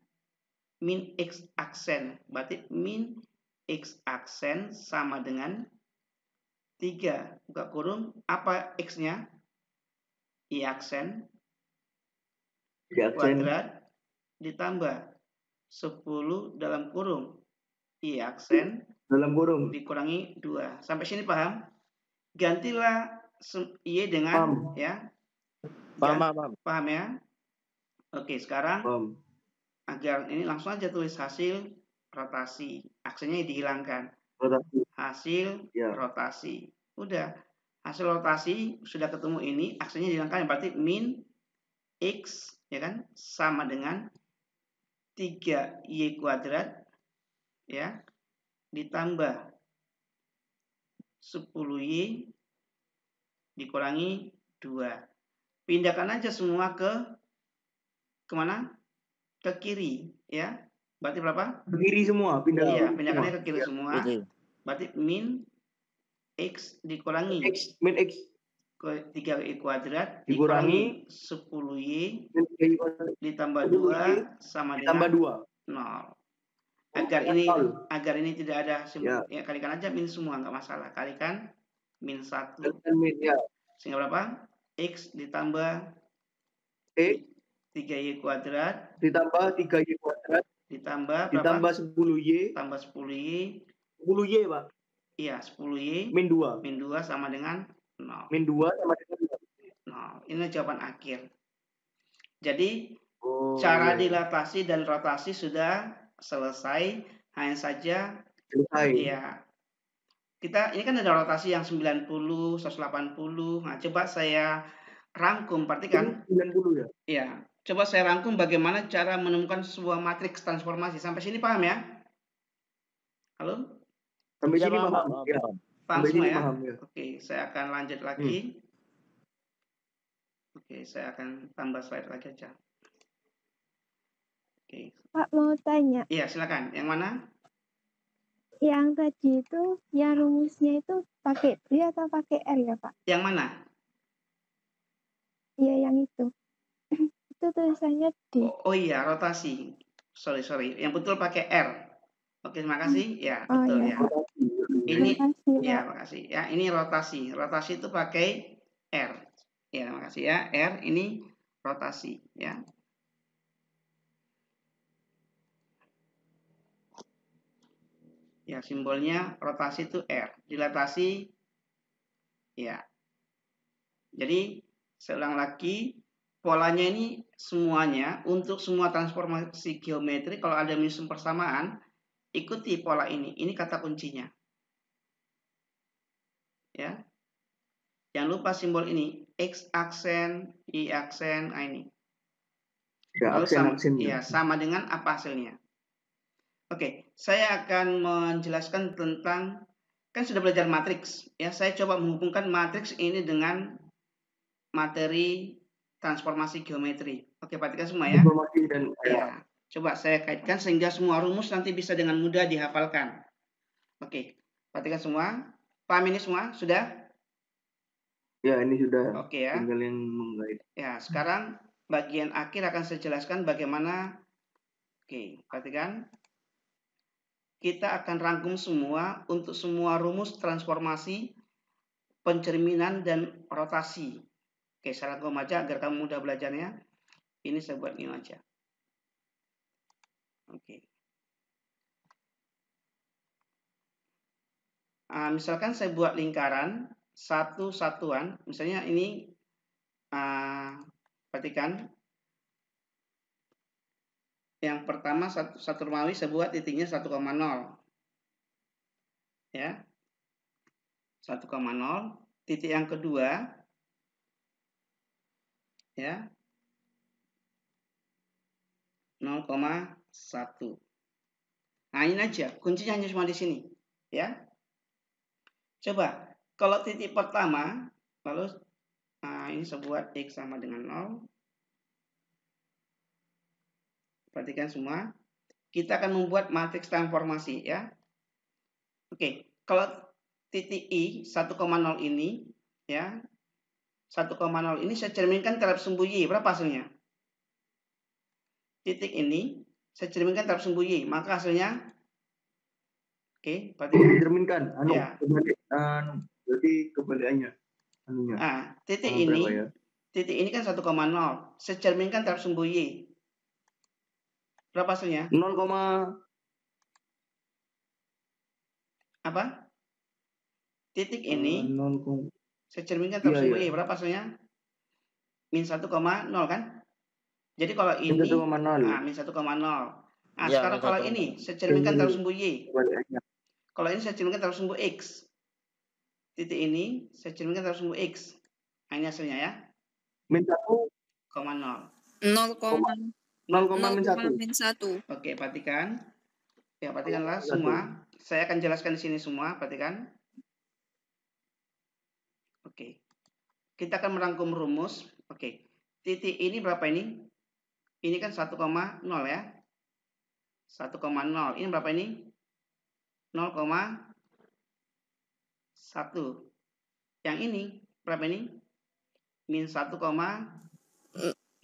S1: min X aksen. Berarti min X aksen sama dengan 3. Buka kurung. Apa X-nya? Y aksen. Kuadrat ditambah 10 dalam kurung. Y aksen
S2: dalam kurung
S1: dikurangi 2. Sampai sini paham? Gantilah Y dengan ya. Paham ya? Oke, sekarang agar ini langsung aja tulis hasil rotasi. Aksennya dihilangkan. Hasil rotasi. Udah. Hasil rotasi sudah ketemu ini, aksennya dihilangkan, berarti min X ya kan sama dengan 3Y kuadrat ya ditambah 10Y dikurangi 2. Pindahkan aja semua kemana? Ke kiri ya. Berarti berapa?
S2: Ke kiri semua, pindah
S1: Iya,
S2: ke
S1: pindahkannya
S2: semua.
S1: ke kiri semua.
S6: Gitu.
S1: Berarti min X dikurangi
S2: Min X
S1: ke 3Y kuadrat
S2: dikurangi
S1: 10Y
S2: min 3Y kuadrat
S1: ditambah
S2: 10Y
S1: 2 sama
S2: ditambah
S1: dengan
S2: 2.
S1: 0.
S2: Nol.
S1: Agar ini tidak ada
S2: Ya.
S1: ya kalikan aja min semua nggak masalah. Kalikan min 1.
S2: Dan min ya.
S1: Sehingga berapa? X ditambah
S2: X
S1: 3Y kuadrat
S2: ditambah 3Y kuadrat
S1: ditambah berapa?
S2: ditambah 10Y
S1: Tambah 10Y.
S2: 10Y, Pak.
S1: Iya, 10Y
S2: Min 2.
S1: min 2 sama dengan 0.
S2: Min 2 sama dengan
S1: 0. Ini jawaban akhir. Jadi
S2: 2.
S1: cara dilatasi dan rotasi sudah selesai. Hanya saja
S2: selesai.
S1: ya ini kan ada rotasi yang 90, 180. Nah, coba saya rangkum, perhatikan.
S2: 90 ya.
S1: Ya, coba saya rangkum bagaimana cara menemukan sebuah matriks transformasi. Sampai sini paham ya? Halo?
S2: Sampai
S6: Ya,
S2: sini
S6: paham,
S2: paham.
S6: paham,
S2: Ya.
S6: paham.
S1: Paham
S2: Sampai
S1: semua
S2: sini
S1: ya?
S2: paham ya.
S1: Oke, saya akan lanjut lagi. Oke, saya akan tambah slide lagi aja. Oke.
S4: Pak mau tanya,
S1: Iya, silakan. Yang mana?
S4: yang tadi itu, yang rumusnya itu pakai D atau pakai R ya Pak?
S1: Yang mana?
S4: Iya yang itu. Itu tulisannya D.
S1: Oh iya, rotasi. Sorry. Yang betul pakai R. Oke, terima kasih. Ya, betul
S4: iya.
S1: ya.
S4: Terima
S1: Ini
S4: kasih
S1: ya,
S4: Pak.
S1: makasih. Ya, ini rotasi. Rotasi itu pakai R. Ya, terima kasih ya. R ini rotasi ya. Ya, simbolnya rotasi itu R. Dilatasi ya. Jadi, saya ulang lagi, polanya ini semuanya untuk semua transformasi geometri kalau ada minus persamaan, ikuti pola ini. Ini kata kuncinya. Ya. Jangan lupa simbol ini, X aksen, Y aksen, nah ini.
S2: Ya,
S1: Lalu
S2: aksen.
S1: sama dengan apa hasilnya. Oke, saya akan menjelaskan tentang, kan sudah belajar matriks. Ya, saya coba menghubungkan matriks ini dengan materi transformasi geometri. Oke, perhatikan semua ya.
S2: Transformasi dan
S1: ya. Coba saya kaitkan sehingga semua rumus nanti bisa dengan mudah dihafalkan. Oke, perhatikan semua. Paham ini semua? Sudah?
S2: Ya, ini sudah.
S1: Oke ya.
S2: Tinggal yang menggait.
S1: Ya, sekarang bagian akhir akan saya jelaskan bagaimana. Oke, perhatikan. Kita akan rangkum semua untuk semua rumus transformasi, pencerminan, dan rotasi. Oke, saya rangkum aja agar kamu mudah belajarnya. Ini saya buat new aja. Oke. Misalkan saya buat lingkaran satu satuan, misalnya ini, perhatikan. Yang pertama satu rumawi saya buat titiknya 1,0. Ya. 1,0. Titik yang kedua ya 0,1. Nah, ini aja. Kuncinya hanya cuma di sini, ya. Coba kalau titik pertama lalu ini saya buat X sama dengan 0. Perhatikan semua. Kita akan membuat matriks transformasi ya. Oke, kalau titik I 1,0 ini ya. 1,0 ini saya cerminkan terhadap sumbu Y. Berapa hasilnya? Titik ini saya cerminkan terhadap sumbu Y. Maka hasilnya oke, perhatikan.
S2: Cerminkan.
S1: Ya.
S2: Berarti kebalikannya.
S1: Titik ini. Ya? Titik ini kan 1,0. Saya cerminkan terhadap sumbu Y. Berapa hasilnya?
S2: 0,
S1: apa? Titik ini saya cerminkan terhadap sumbu Y. Berapa hasilnya? Min 1,0 kan? Jadi kalau ini min 1,0.
S6: Ya,
S1: sekarang kalau ini saya cerminkan terhadap sumbu Y. Kalau ini saya cerminkan terhadap sumbu X. Titik ini saya cerminkan terhadap sumbu X. Nah, ini hasilnya ya.
S2: Min 1,0.
S1: 0,0.
S2: 0,-1.
S5: min 1.
S1: Oke, perhatikan. Ya, perhatikanlah semua. Saya akan jelaskan di sini semua, perhatikan. Oke. Kita akan merangkum rumus. Oke. Titik ini berapa ini? Ini kan 1,0 ya. 1,0. Ini berapa ini? 0,1. Yang ini berapa ini? Min 1,0.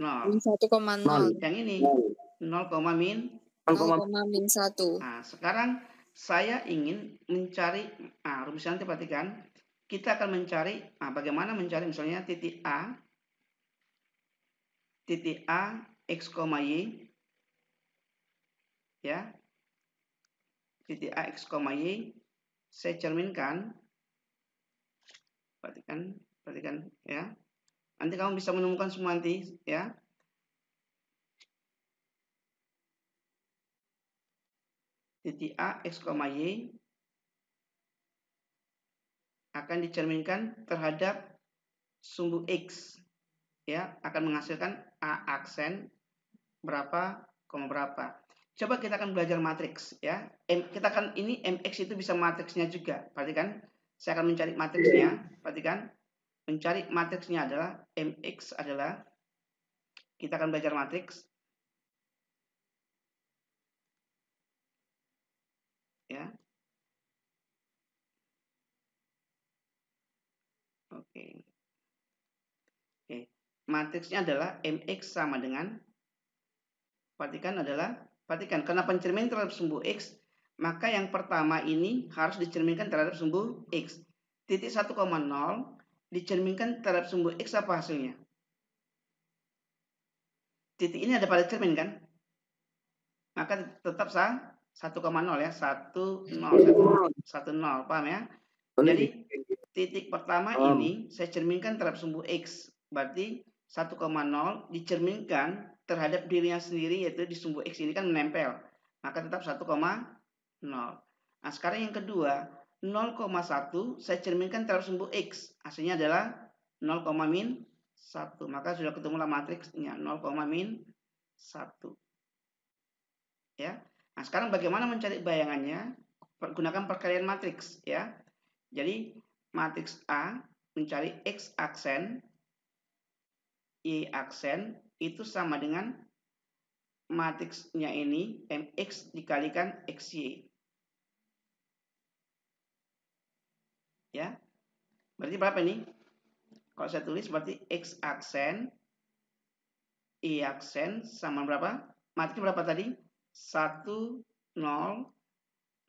S5: Min 1,0.
S1: Yang ini 0, min
S5: 0,-1.
S1: Nah, sekarang saya ingin mencari, rumusnya nanti perhatikan, kita akan mencari, bagaimana mencari misalnya titik A, X, Y, ya, titik A, X, Y, saya cerminkan, perhatikan, ya, nanti kamu bisa menemukan semua nanti, ya. Titik A, X, Y akan dicerminkan terhadap sumbu X, ya, akan menghasilkan A aksen berapa, berapa. Coba kita akan belajar matriks, ya. Kita akan ini MX itu bisa matriksnya juga. Perhatikan, saya akan mencari matriksnya. Perhatikan, mencari matriksnya adalah MX adalah, kita akan belajar matriks, ya. Oke. Matriksnya adalah MX sama dengan, perhatikan karena pencermin terhadap sumbu X, maka yang pertama ini harus dicerminkan terhadap sumbu X. Titik 1,0 dicerminkan terhadap sumbu X, apa hasilnya? Titik ini ada pada cermin kan? Maka tetap 1,0 ya, 1,0, paham ya? Jadi titik pertama ini saya cerminkan terhadap sumbu X, berarti 1,0 dicerminkan terhadap dirinya sendiri, yaitu di sumbu X ini kan menempel, maka tetap 1,0. Nah, sekarang yang kedua, 0,1 saya cerminkan terhadap sumbu X, hasilnya adalah 0,-1, maka sudah ketemulah matriksnya 0,-1, ya. Nah, sekarang bagaimana mencari bayangannya? Gunakan perkalian matriks, ya. Jadi matriks A mencari X aksen, Y aksen itu sama dengan matriksnya ini MX dikalikan XY. Ya. Berarti berapa ini? Kalau saya tulis berarti X aksen, Y aksen sama berapa? Matriksnya berapa tadi? 1, 0,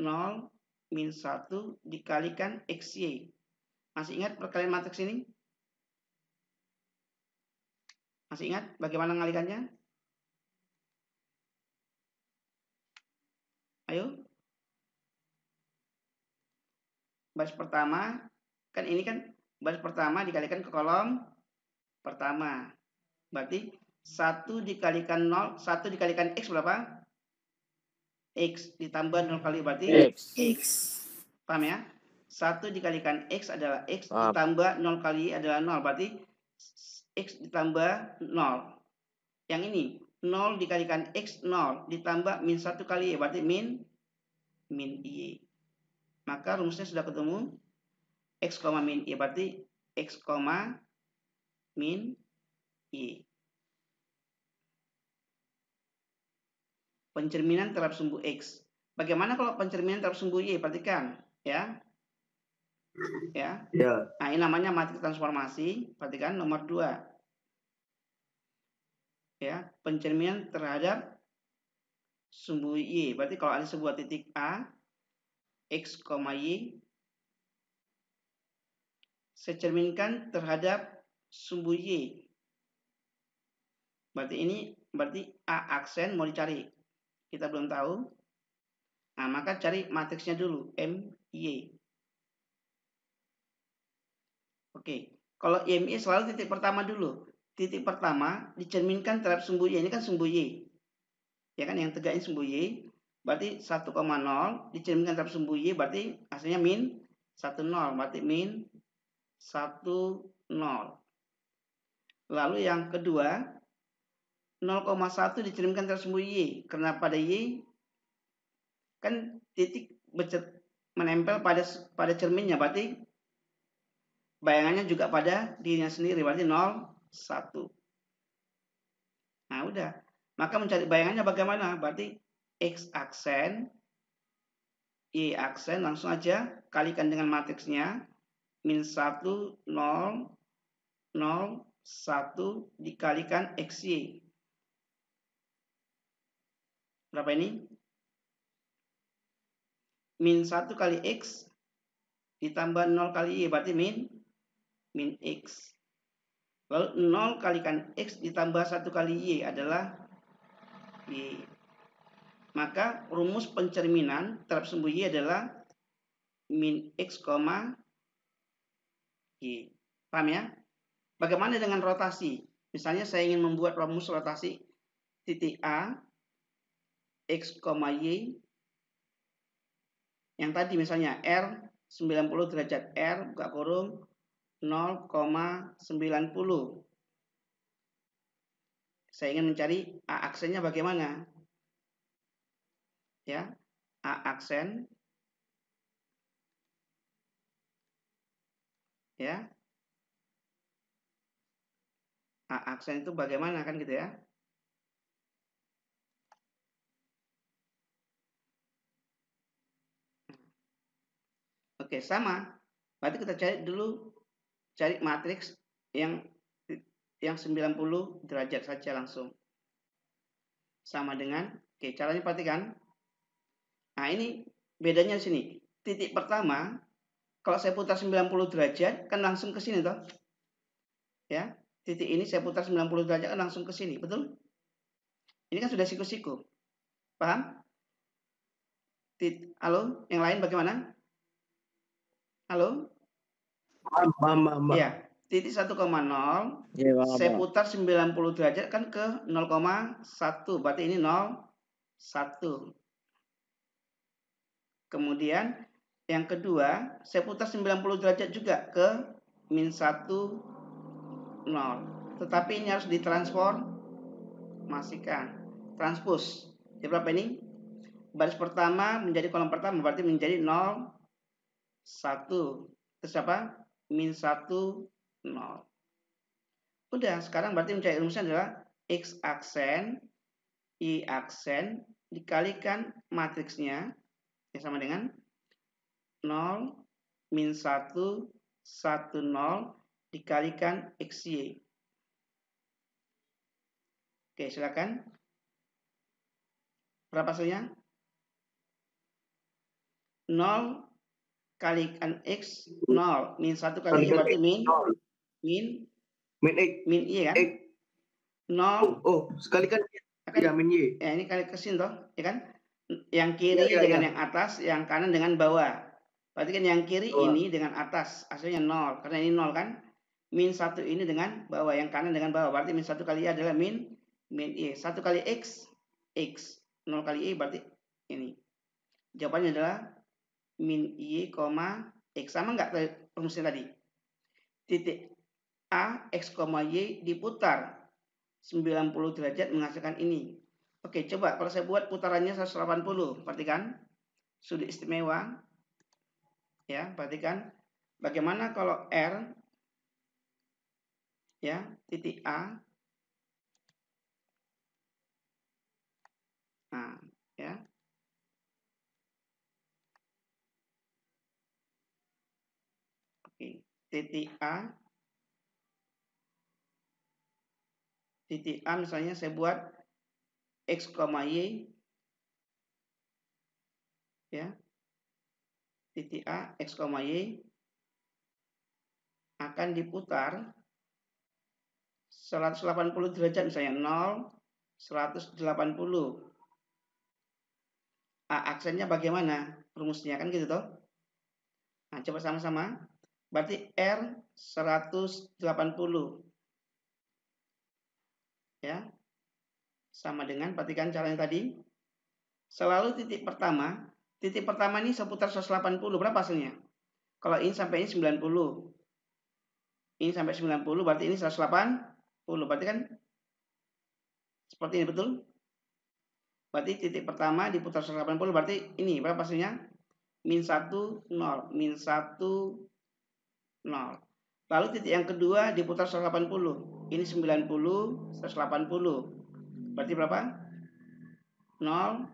S1: 0, min 1 dikalikan XY. Masih ingat perkalian matriks ini? Masih ingat bagaimana mengalikannya? Ayo. Baris pertama, kan ini kan baris pertama dikalikan ke kolom pertama. Berarti 1 dikalikan 0, 1 dikalikan X berapa? X ditambah 0 kali berarti
S6: X.
S1: Paham ya? 1 dikalikan X adalah X, ditambah 0 kali adalah 0, berarti X ditambah 0. Yang ini 0 dikalikan X 0 ditambah min 1 kali Y, berarti min Y. Maka rumusnya sudah ketemu. X, min Y berarti X, min Y. Pencerminan terhadap sumbu X. Bagaimana kalau pencerminan terhadap sumbu Y? Perhatikan, ya. Ya. Nah, ini namanya matriks transformasi. Perhatikan nomor 2. Ya, pencerminan terhadap sumbu Y. Berarti kalau ada sebuah titik A, X, Y, saya cerminkan terhadap sumbu Y. Berarti A aksen mau dicari. Kita belum tahu. Nah, maka cari matriksnya dulu, MY. Oke, kalau MY selalu titik pertama dulu. Titik pertama dicerminkan terhadap sumbu Y. Ini kan sumbu Y. Ya kan, yang tegak ini sumbu Y. Berarti 1,0 dicerminkan terhadap sumbu Y, berarti hasilnya min 10. Berarti min 10. Lalu yang kedua, 0,1 dikirimkan tersembunyi Y. Karena pada Y kan titik menempel pada cerminnya, berarti bayangannya juga pada dirinya sendiri, berarti 0, 1. Nah, udah. Maka mencari bayangannya bagaimana? Berarti X aksen, Y aksen, langsung aja kalikan dengan matriksnya. Min 1, 0, 0, 1 dikalikan XY. Berapa ini? Min 1 kali X ditambah 0 kali Y, berarti min X. Lalu 0 kalikan X ditambah 1 kali Y adalah Y. Maka rumus pencerminan terhadap sembunyi adalah min X, Y. Paham ya? Bagaimana dengan rotasi? Misalnya saya ingin membuat rumus rotasi titik A, X, Y. Yang tadi misalnya R 90 derajat, R buka kurung 0,90. Saya ingin mencari A aksennya bagaimana? Ya, A aksen. Ya. A aksen itu bagaimana kan gitu ya? Oke, sama. Berarti kita cari matriks yang 90 derajat saja langsung. Sama dengan, oke, caranya perhatikan. Nah, ini bedanya di sini. Titik pertama, kalau saya putar 90 derajat, kan langsung ke sini toh. Ya, titik ini saya putar 90 derajat kan langsung ke sini, betul? Ini kan sudah siku-siku. Paham? Halo, yang lain bagaimana? Halo?
S2: Paham.
S1: Ya, titik 1,0
S6: Ya, paham,
S1: saya
S6: Pak.
S1: putar 90 derajat kan ke 0,1, berarti ini 0, 1. Kemudian yang kedua, saya putar 90 derajat juga ke min 1, 0. Tetapi ini harus ditransformasikan. Transpose. Jadi berapa ini? Baris pertama menjadi kolom pertama, berarti menjadi 0, 1. Terus apa? Min 1, 0. Udah, sekarang berarti mencari rumusnya adalah X aksen, Y aksen, dikalikan matriksnya, yang sama dengan 0, min 1, 1, 0, dikalikan XY. Oke, silakan. Berapa hasilnya? 0 kalikan X, 0. Min 1 kali Y berarti min
S2: X.
S1: Y kan?
S2: X.
S1: 0.
S2: Oh, sekalikan ya min Y.
S1: Ya, ini kali kesin toh, ya kan? Yang kiri dengan yang atas, yang kanan dengan bawah. Berarti kan yang kiri ini dengan atas, hasilnya 0. Karena ini 0 kan? Min 1 ini dengan bawah, yang kanan dengan bawah. Berarti min 1 kali Y adalah min Y. 1 kali X, X. 0 kali Y berarti ini. Jawabannya adalah min Y, X. Sama nggak rumusnya tadi? Titik A, X, Y diputar 90 derajat menghasilkan ini. Oke, coba kalau saya buat putarannya 180. Perhatikan. Sudut istimewa. Ya, perhatikan. Bagaimana kalau R, ya, titik A. Nah, ya. Oke, titik A. Titik A misalnya saya buat X, Y. Ya. Titik A, X, Y akan diputar 180 derajat misalnya 0, 180. A aksennya bagaimana? Rumusnya kan gitu toh. Nah, coba sama-sama. Berarti R 180. Ya. Sama dengan, perhatikan caranya tadi. Selalu titik pertama ini seputar 180. Berapa hasilnya? Kalau ini sampai ini 90. Ini sampai 90, berarti ini 180. Berarti kan Seperti ini, betul? Berarti titik pertama diputar 180, berarti ini berapa hasilnya? Min 1, 0. Min 1, 0. Lalu titik yang kedua diputar 180. Ini 90, 180. Berarti berapa? 0,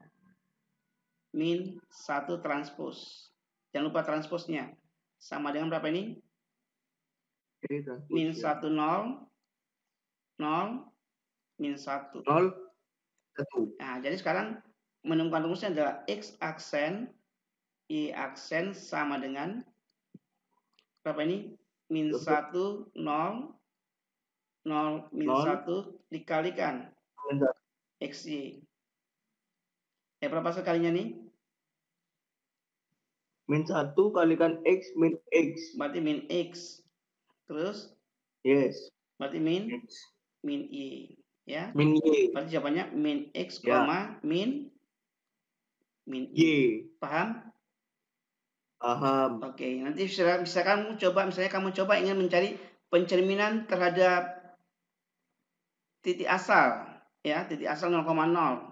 S1: min 1 transpos. Jangan lupa transposnya. Sama dengan berapa ini? Min 1, 0. 0, min 1.
S2: 0, 1.
S1: Nah, jadi sekarang menemukan rumusnya adalah X aksen, Y aksen sama dengan berapa ini? Min 1, 0, 0, min 1 dikalikan XY. Berapa sekalinya nih?
S2: Min 1 kalikan X min X.
S1: Berarti min X. Terus?
S2: Yes.
S1: Berarti min
S2: X.
S1: min Y. Ya.
S2: Min Y.
S1: Berarti jawabannya min X,
S2: Ya.
S1: min Y. Paham?
S2: Paham.
S1: Oke, nanti bisa kamu coba, misalnya kamu coba ingin mencari pencerminan terhadap titik asal, ya, titik asal 0,0.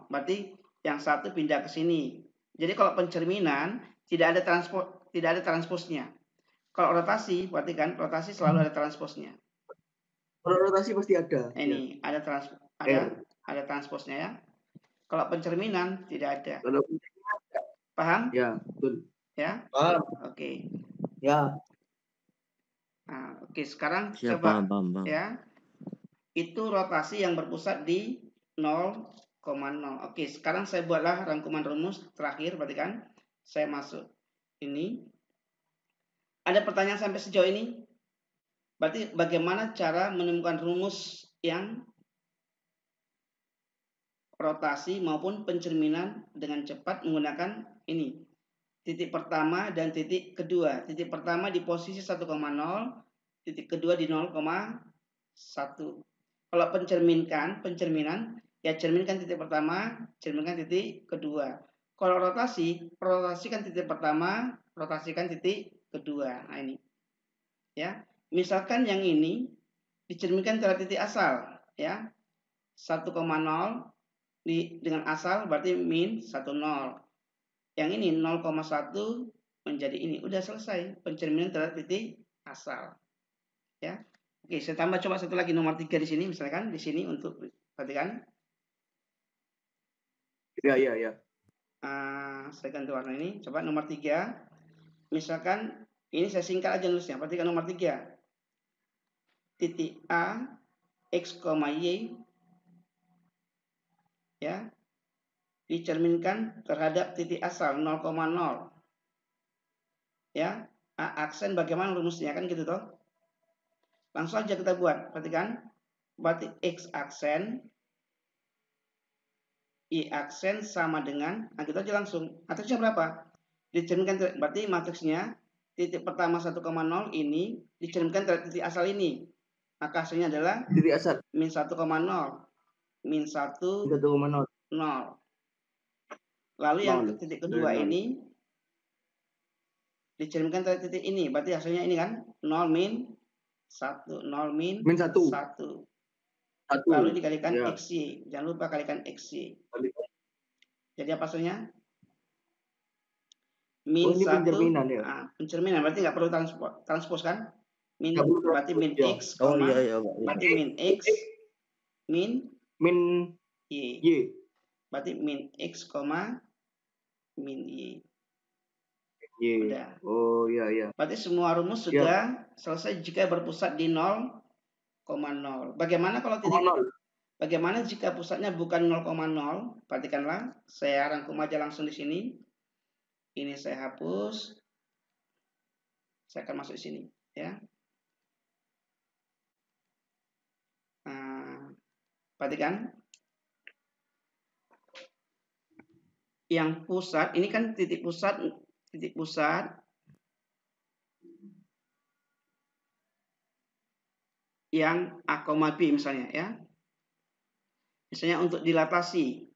S1: Berarti yang satu pindah ke sini. Jadi kalau pencerminan tidak ada transposnya. Kalau rotasi, berarti kan rotasi selalu ada transposnya.
S2: Kalau rotasi pasti ada.
S1: Ini ada transposnya ya. Kalau pencerminan tidak ada.
S2: Kalau
S1: Paham?
S2: ya, betul.
S1: Ya.
S2: Paham.
S1: Oke.
S2: Ya.
S1: Nah, oke, sekarang
S6: Siap,
S1: coba
S6: paham.
S1: ya. Itu rotasi yang berpusat di 0,0. Oke, sekarang saya buatlah rangkuman rumus terakhir, berarti kan saya masuk ini. Ada pertanyaan sampai sejauh ini? Berarti bagaimana cara menemukan rumus yang rotasi maupun pencerminan dengan cepat menggunakan ini. Titik pertama dan titik kedua. Titik pertama di posisi 1,0, titik kedua di 0,1. Kalau pencerminan, ya cerminkan titik pertama, cerminkan titik kedua. Kalau rotasikan titik pertama, rotasikan titik kedua. Nah ini. Ya. Misalkan yang ini dicerminkan terhadap titik asal, ya. 1,0 dengan asal berarti min 10. Yang ini 0,1 menjadi ini. Udah selesai pencerminan terhadap titik asal. Ya. Oke, saya tambah coba satu lagi nomor 3 di sini, misalkan di sini untuk perhatikan.
S2: Ya.
S1: Saya ganti warna ini. Coba nomor 3. Misalkan ini saya singkat aja nulisnya. Perhatikan nomor 3. Titik A, X, Y, ya, dicerminkan terhadap titik asal 0,0. Ya, A aksen bagaimana rumusnya kan gitu toh? Langsung aja kita buat. Perhatikan. Berarti X aksen, Y aksen sama dengan, nah kita aja langsung. Matriksnya berapa? Dicerminkan, berarti matriksnya titik pertama 1,0 ini dicerminkan terhadap titik asal ini. Maka hasilnya adalah
S2: Titik asal
S1: min 1,0. Min 1, 0. Lalu yang titik kedua ini dicerminkan dari titik ini. Berarti hasilnya ini kan 0 min 1. 0 min 1. Lalu dikalikan XY. Jangan lupa kalikan XY. Jadi apa hasilnya? Min 1.
S2: Pencerminan ya.
S1: Pencerminan berarti nggak perlu transpos kan? Berarti min X, berarti min X, min Y. Berarti min X, min Y. Udah.
S2: Oh iya.
S1: Berarti semua rumus sudah selesai jika berpusat di 0,0. Bagaimana kalau bagaimana jika pusatnya bukan 0,0? Perhatikanlah, saya rangkum aja langsung di sini. Ini saya hapus. Saya akan masuk di sini, ya. Perhatikan. Yang pusat, ini kan titik pusat yang A, B misalnya ya. Misalnya untuk dilatasi.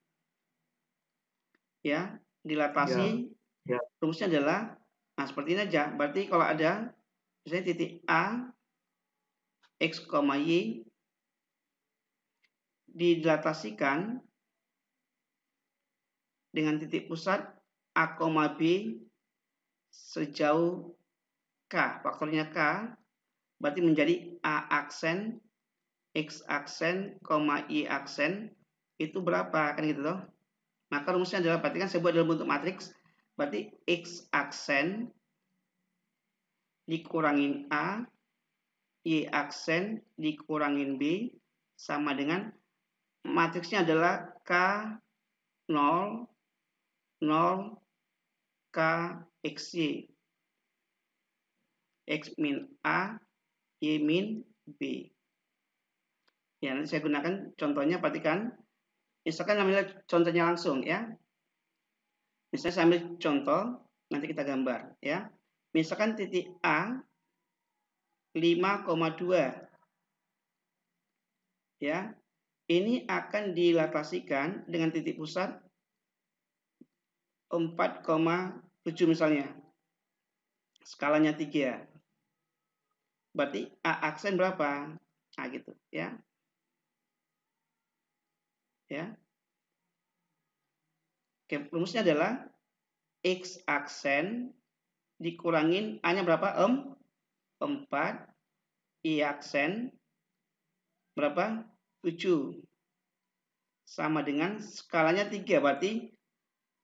S1: Ya, dilatasi.
S2: Ya.
S1: Rumusnya adalah seperti ini aja. Berarti kalau ada misalnya titik A, X, Y dilatasikan dengan titik pusat A, B sejauh K, faktornya K, berarti menjadi A aksen, X aksen, Y aksen, itu berapa, kan gitu toh. Maka rumusnya adalah, berarti kan saya buat dalam bentuk matriks, berarti X aksen dikurangin A, Y aksen dikurangin B, sama dengan matriksnya adalah K 0, 0, K, X, Y. X min A, Y min B. Ya, nanti saya gunakan contohnya, perhatikan. Misalkan ambil contohnya langsung ya. Misalnya saya ambil contoh, nanti kita gambar ya. Misalkan titik A 5,2 ya. Ini akan dilatasikan dengan titik pusat 4,7 misalnya. Skalanya 3. Berarti A aksen berapa? Nah, gitu ya. Ya. Oke, rumusnya adalah X aksen dikurangin A-nya berapa? 4. Y aksen berapa? 7. Sama dengan skalanya 3, berarti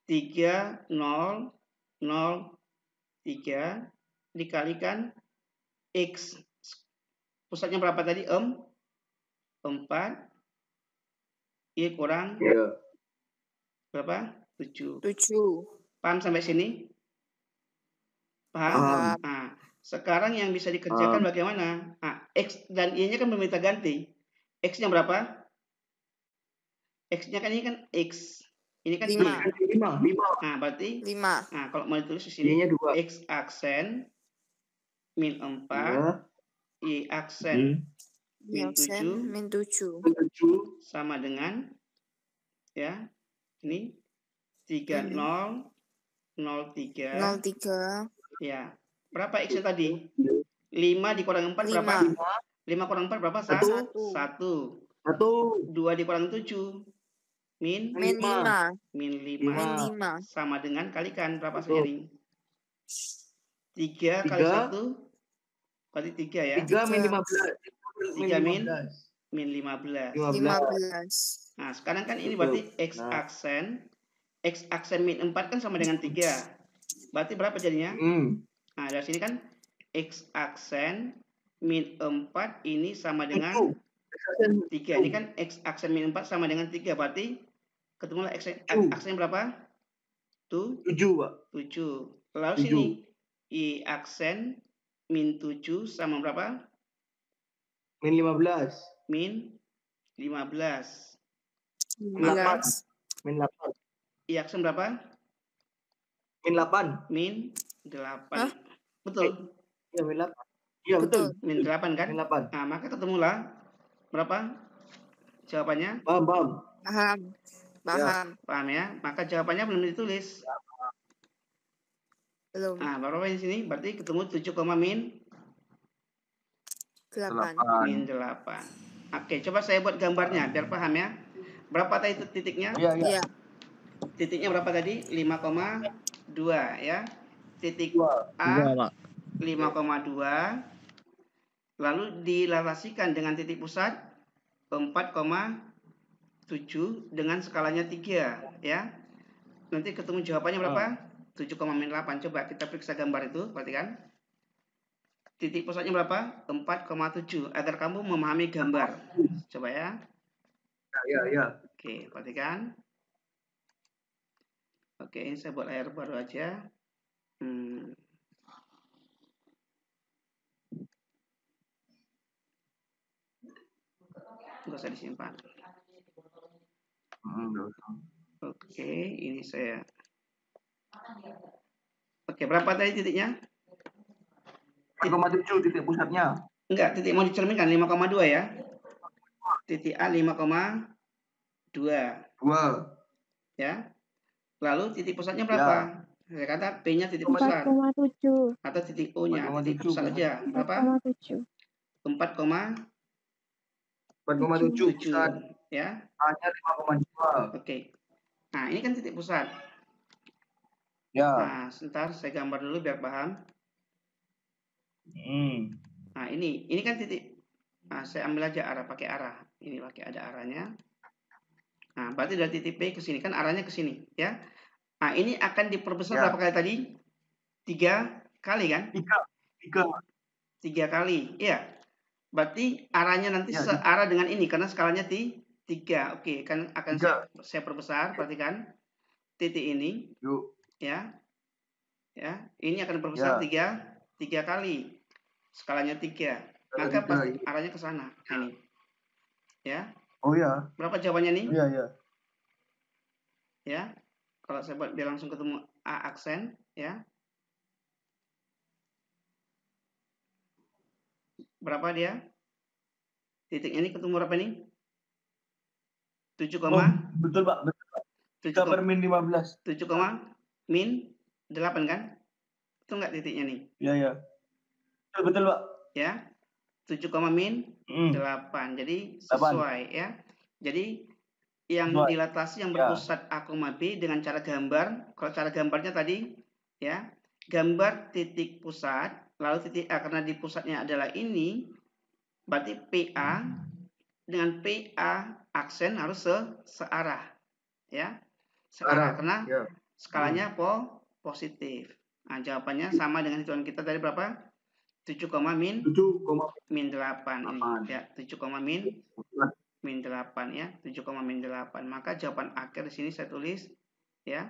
S1: 3, 0, 0, 3 dikalikan X. Pusatnya berapa tadi? 4. Y kurang berapa? 7. Paham sampai sini? Paham? Nah, sekarang yang bisa dikerjakan bagaimana? Nah, X dan Y-nya kan meminta ganti. X-nya berapa? X-nya kan ini kan X. Ini kan
S2: 5.
S1: Nah, berarti
S5: 5.
S1: Nah, kalau mau ditulis di sini
S2: Y-nya 2.
S1: X aksen min 4, Y aksen min 7 sama dengan ya. Ini 3, 0, 0, 3. Ya. Berapa X-nya tadi? 5 dikurang 4 berapa? 5 kurang 4 berapa? 1. 2 dikurang 7. Min 5. Sama dengan kalikan berapa saja nih? 3 kali 1 berarti 3 ya.
S2: 3 min 15.
S1: 3 min 15. Nah, sekarang kan ini berarti X aksen. X aksen min 4 kan sama dengan 3. Berarti berapa jadinya? Nah, dari sini kan X aksen min 4 ini sama dengan 3. Ini kan X aksen min 4 sama dengan 3. Berarti ketemulah aksen berapa? 7, Pak. 7. Lalu sini Y aksen min 7 sama berapa?
S2: Min 15.
S1: Min 15.
S2: Min 8.
S1: Y aksen berapa?
S2: Min 8.
S1: Min 8. Betul?
S2: Iya, min 8. Iya, betul.
S1: Min 8 kan?
S2: Min 8.
S1: Nah, maka ketemulah berapa jawabannya? Paham ya? Maka jawabannya belum ditulis.
S5: Belum.
S1: Nah, berapa di sini? Berarti ketemu 7, min
S5: 8.
S1: Min 8. Oke, coba saya buat gambarnya biar paham ya. Berapa tadi titiknya?
S5: Iya.
S1: Titiknya berapa tadi? 5,2 ya. Titik A 5,2. Lalu dilatasikan dengan titik pusat 4,7 dengan skalanya 3 ya. Nanti ketemu jawabannya berapa? 7,8. Coba kita periksa gambar itu, perhatikan. Titik pusatnya berapa? 4,7 agar kamu memahami gambar. Coba ya.
S2: Iya.
S1: Oke, perhatikan. Oke, ini saya buat layar baru aja. Nggak usah disimpan. Oke, ini saya. Oke, berapa tadi titiknya?
S2: 4,7 titik pusatnya.
S1: Enggak, titik mau dicerminkan 5,2 ya. Titik A 5,2.
S2: 2.
S1: Ya. Lalu titik pusatnya berapa? Saya kata P-nya titik pusat.
S4: 4,7.
S1: Atau titik O-nya, titik pusat aja. Berapa?
S4: 4,7.
S1: 4,7
S2: 4,7 pusat.
S1: Ya.
S2: A-nya 5,2.
S1: Oke. Nah, ini kan titik pusat.
S2: Ya.
S1: Nah, sebentar saya gambar dulu biar paham. Nah, ini kan titik. Nah, saya ambil aja arah, pakai arah. Ini pakai ada arahnya. Nah, berarti dari titik P ke sini kan arahnya ke sini, ya. Nah, ini akan diperbesar berapa kali tadi? 3 kali kan? 3 kali. Iya. Berarti arahnya nanti searah dengan ini karena skalanya 3. Oke, kan akan saya perbesar, perhatikan. Titik ini. Ya. Ya, ini akan diperbesar 3 kali. Skalanya 3. Maka pasti arahnya ke sana. Ini. Ya.
S2: Oh ya.
S1: Berapa jawabannya nih?
S2: Iya.
S1: Ya. Kalau saya buat biar langsung ketemu A aksen, ya. Berapa dia? Titiknya ini ketemu berapa nih? 7,
S2: betul Pak. 3 per min 15.
S1: 7, min 8 kan? Itu enggak titiknya nih?
S2: Iya. Betul Pak.
S1: Ya. 7, min 8. Jadi sesuai 8. Ya. Jadi yang dilatasi yang berpusat A, B dengan cara gambar. Kalau cara gambarnya tadi ya, gambar titik pusat lalu titik A karena di pusatnya adalah ini, berarti PA dengan PA aksen harus searah. Ya. Searah karena skalanya positif. Nah, jawabannya sama dengan hitungan kita tadi berapa? 7, min 8 ini ya. 7, min 8 ya. 7, min 8. Maka jawaban akhir di sini saya tulis ya.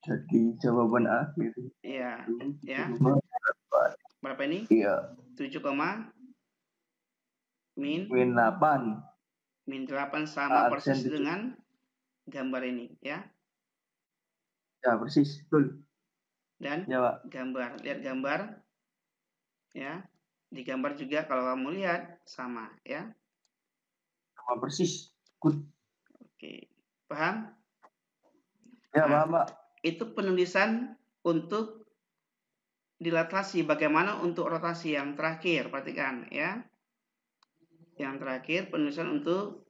S2: Jadi jawaban akhir.
S1: Iya, ya. Berapa ini?
S2: Iya.
S1: 7, min
S2: 8.
S1: Min 8 sama persis dengan gambar ini ya.
S2: Ya, persis, betul.
S1: Dan
S2: ya, Pak.
S1: gambar, lihat gambar ya. Di gambar juga kalau kamu lihat sama ya.
S2: Sama persis. Good.
S1: Oke. Paham?
S2: Ya, paham, Pak.
S1: Itu penulisan untuk dilatasi. Bagaimana untuk rotasi yang terakhir? Perhatikan ya. Yang terakhir penulisan untuk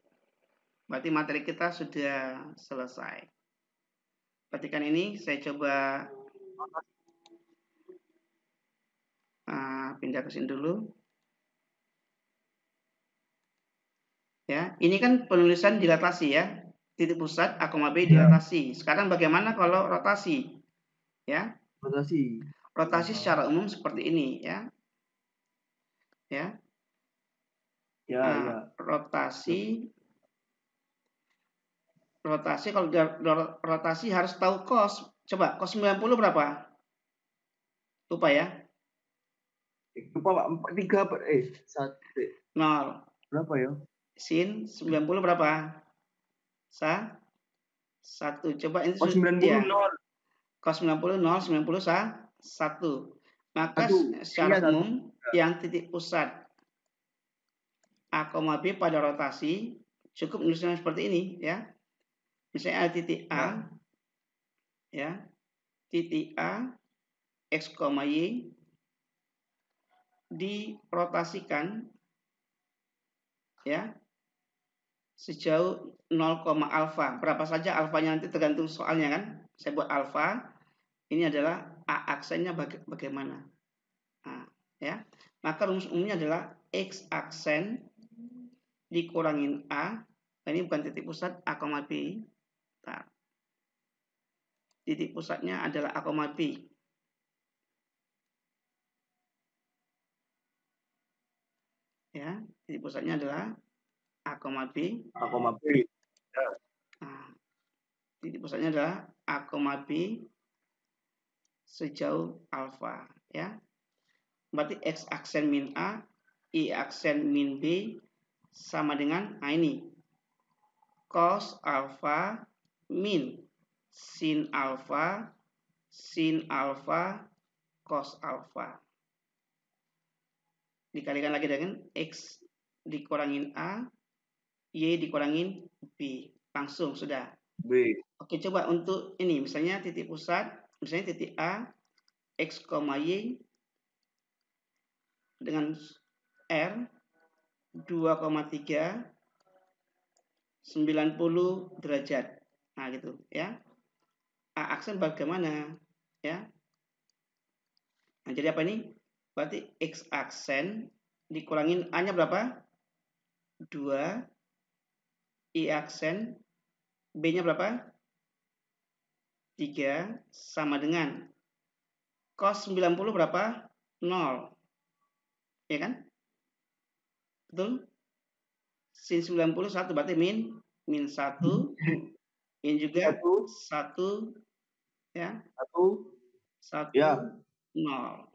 S1: berarti materi kita sudah selesai. Perhatikan ini, saya coba pindah ke sini dulu. Ya, ini kan penulisan dilatasi ya. Titik pusat A, B dilatasi. Sekarang bagaimana kalau rotasi? Ya. Rotasi secara umum seperti ini ya. Ya.
S2: Ya.
S1: Rotasi kalau rotasi harus tahu cos. Coba cos 90 berapa? Lupa ya.
S2: Lupa Pak, 3 1.
S1: 0.
S2: Berapa ya?
S1: Sin 90 berapa? 1. Coba ini
S2: cos 90
S1: ya.
S2: 0.
S1: Cos 90 0, 90 1. Maka secara umum yang titik pusat A, B pada rotasi cukup menulisnya seperti ini ya. Misalnya ada titik A ya. Titik A X, Y dirotasikan ya sejauh 0, alfa. Berapa saja alfanya nanti tergantung soalnya kan. Saya buat alfa. Ini adalah A aksennya bagaimana. Nah, ya. Maka rumus umumnya adalah X aksen dikurangin A. Ini bukan titik pusat A, B. Nah, titik pusatnya adalah A, B. Ya, titik pusatnya adalah A, B. Nah, titik pusatnya adalah A, B sejauh alfa ya. Berarti X aksen min A, Y aksen min B sama dengan ini cos alfa min sin alfa cos alfa dikalikan lagi dengan X dikurangin A, Y dikurangin B. Langsung sudah.
S2: B.
S1: Oke, coba untuk ini misalnya titik pusat, misalnya titik A X, Y dengan R 2,3 90 derajat. Nah, gitu ya. A aksen bagaimana? Ya. Nah, jadi apa ini? Berarti X aksen dikurangin A-nya berapa? 2. I aksen B-nya berapa? 3 sama dengan cos 90 berapa? 0. Ya kan? Betul? Sin 90 1 berarti min 1. Ini juga 1 ya. 1
S2: Ya.
S1: 0.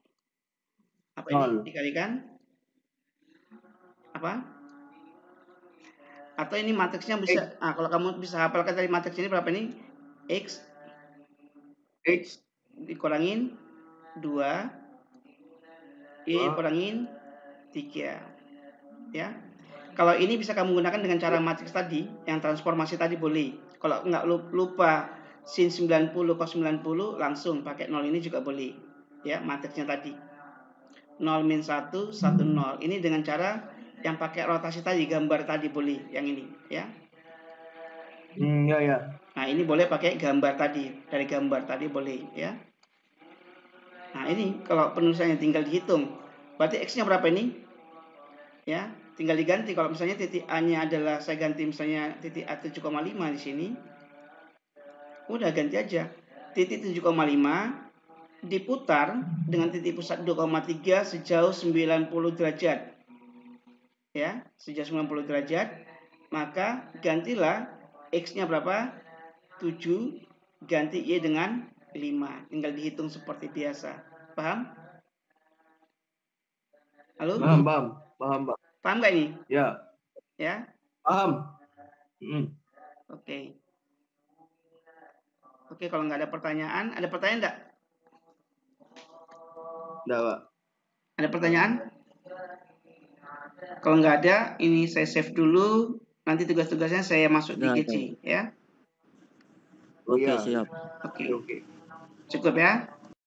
S1: Apa
S2: 0.
S1: ini? Dikalikan apa? Atau ini matriksnya bisa kalau kamu bisa hafalkan dari matriks ini berapa ini? X dikurangin 2 Y dikurangin 3 ya. Kalau ini bisa kamu gunakan dengan cara matriks tadi yang transformasi tadi boleh. Kalau nggak lupa sin 90 cos 90 langsung pakai 0 ini juga boleh ya, matriksnya tadi 0 min 1 1 0. Ini dengan cara yang pakai rotasi tadi, gambar tadi boleh yang ini ya.
S2: Ya.
S1: Nah, ini boleh pakai gambar tadi, dari gambar tadi boleh ya. Nah, ini kalau penulisannya tinggal dihitung. Berarti X-nya berapa ini? Ya, tinggal diganti. Kalau misalnya titik A-nya adalah saya ganti misalnya titik A 7,5 di sini. Udah ganti aja. Titik 7,5 diputar dengan titik pusat 2,3 sejauh 90 derajat. Ya, sejauh 90 derajat. Maka gantilah X-nya berapa? 7 ganti Y dengan 5. Tinggal dihitung seperti biasa. Paham? Halo?
S2: Paham.
S1: Paham nggak ini?
S2: Ya.
S1: Ya?
S2: Paham.
S1: Oke. Oke, kalau nggak ada pertanyaan, ada pertanyaan nggak?
S2: Nggak, Pak.
S1: Ada pertanyaan? Kalau nggak ada, ini saya save dulu. Nanti tugas-tugasnya saya masuk di GC, ya.
S6: Oke, siap.
S1: Oke. Cukup ya.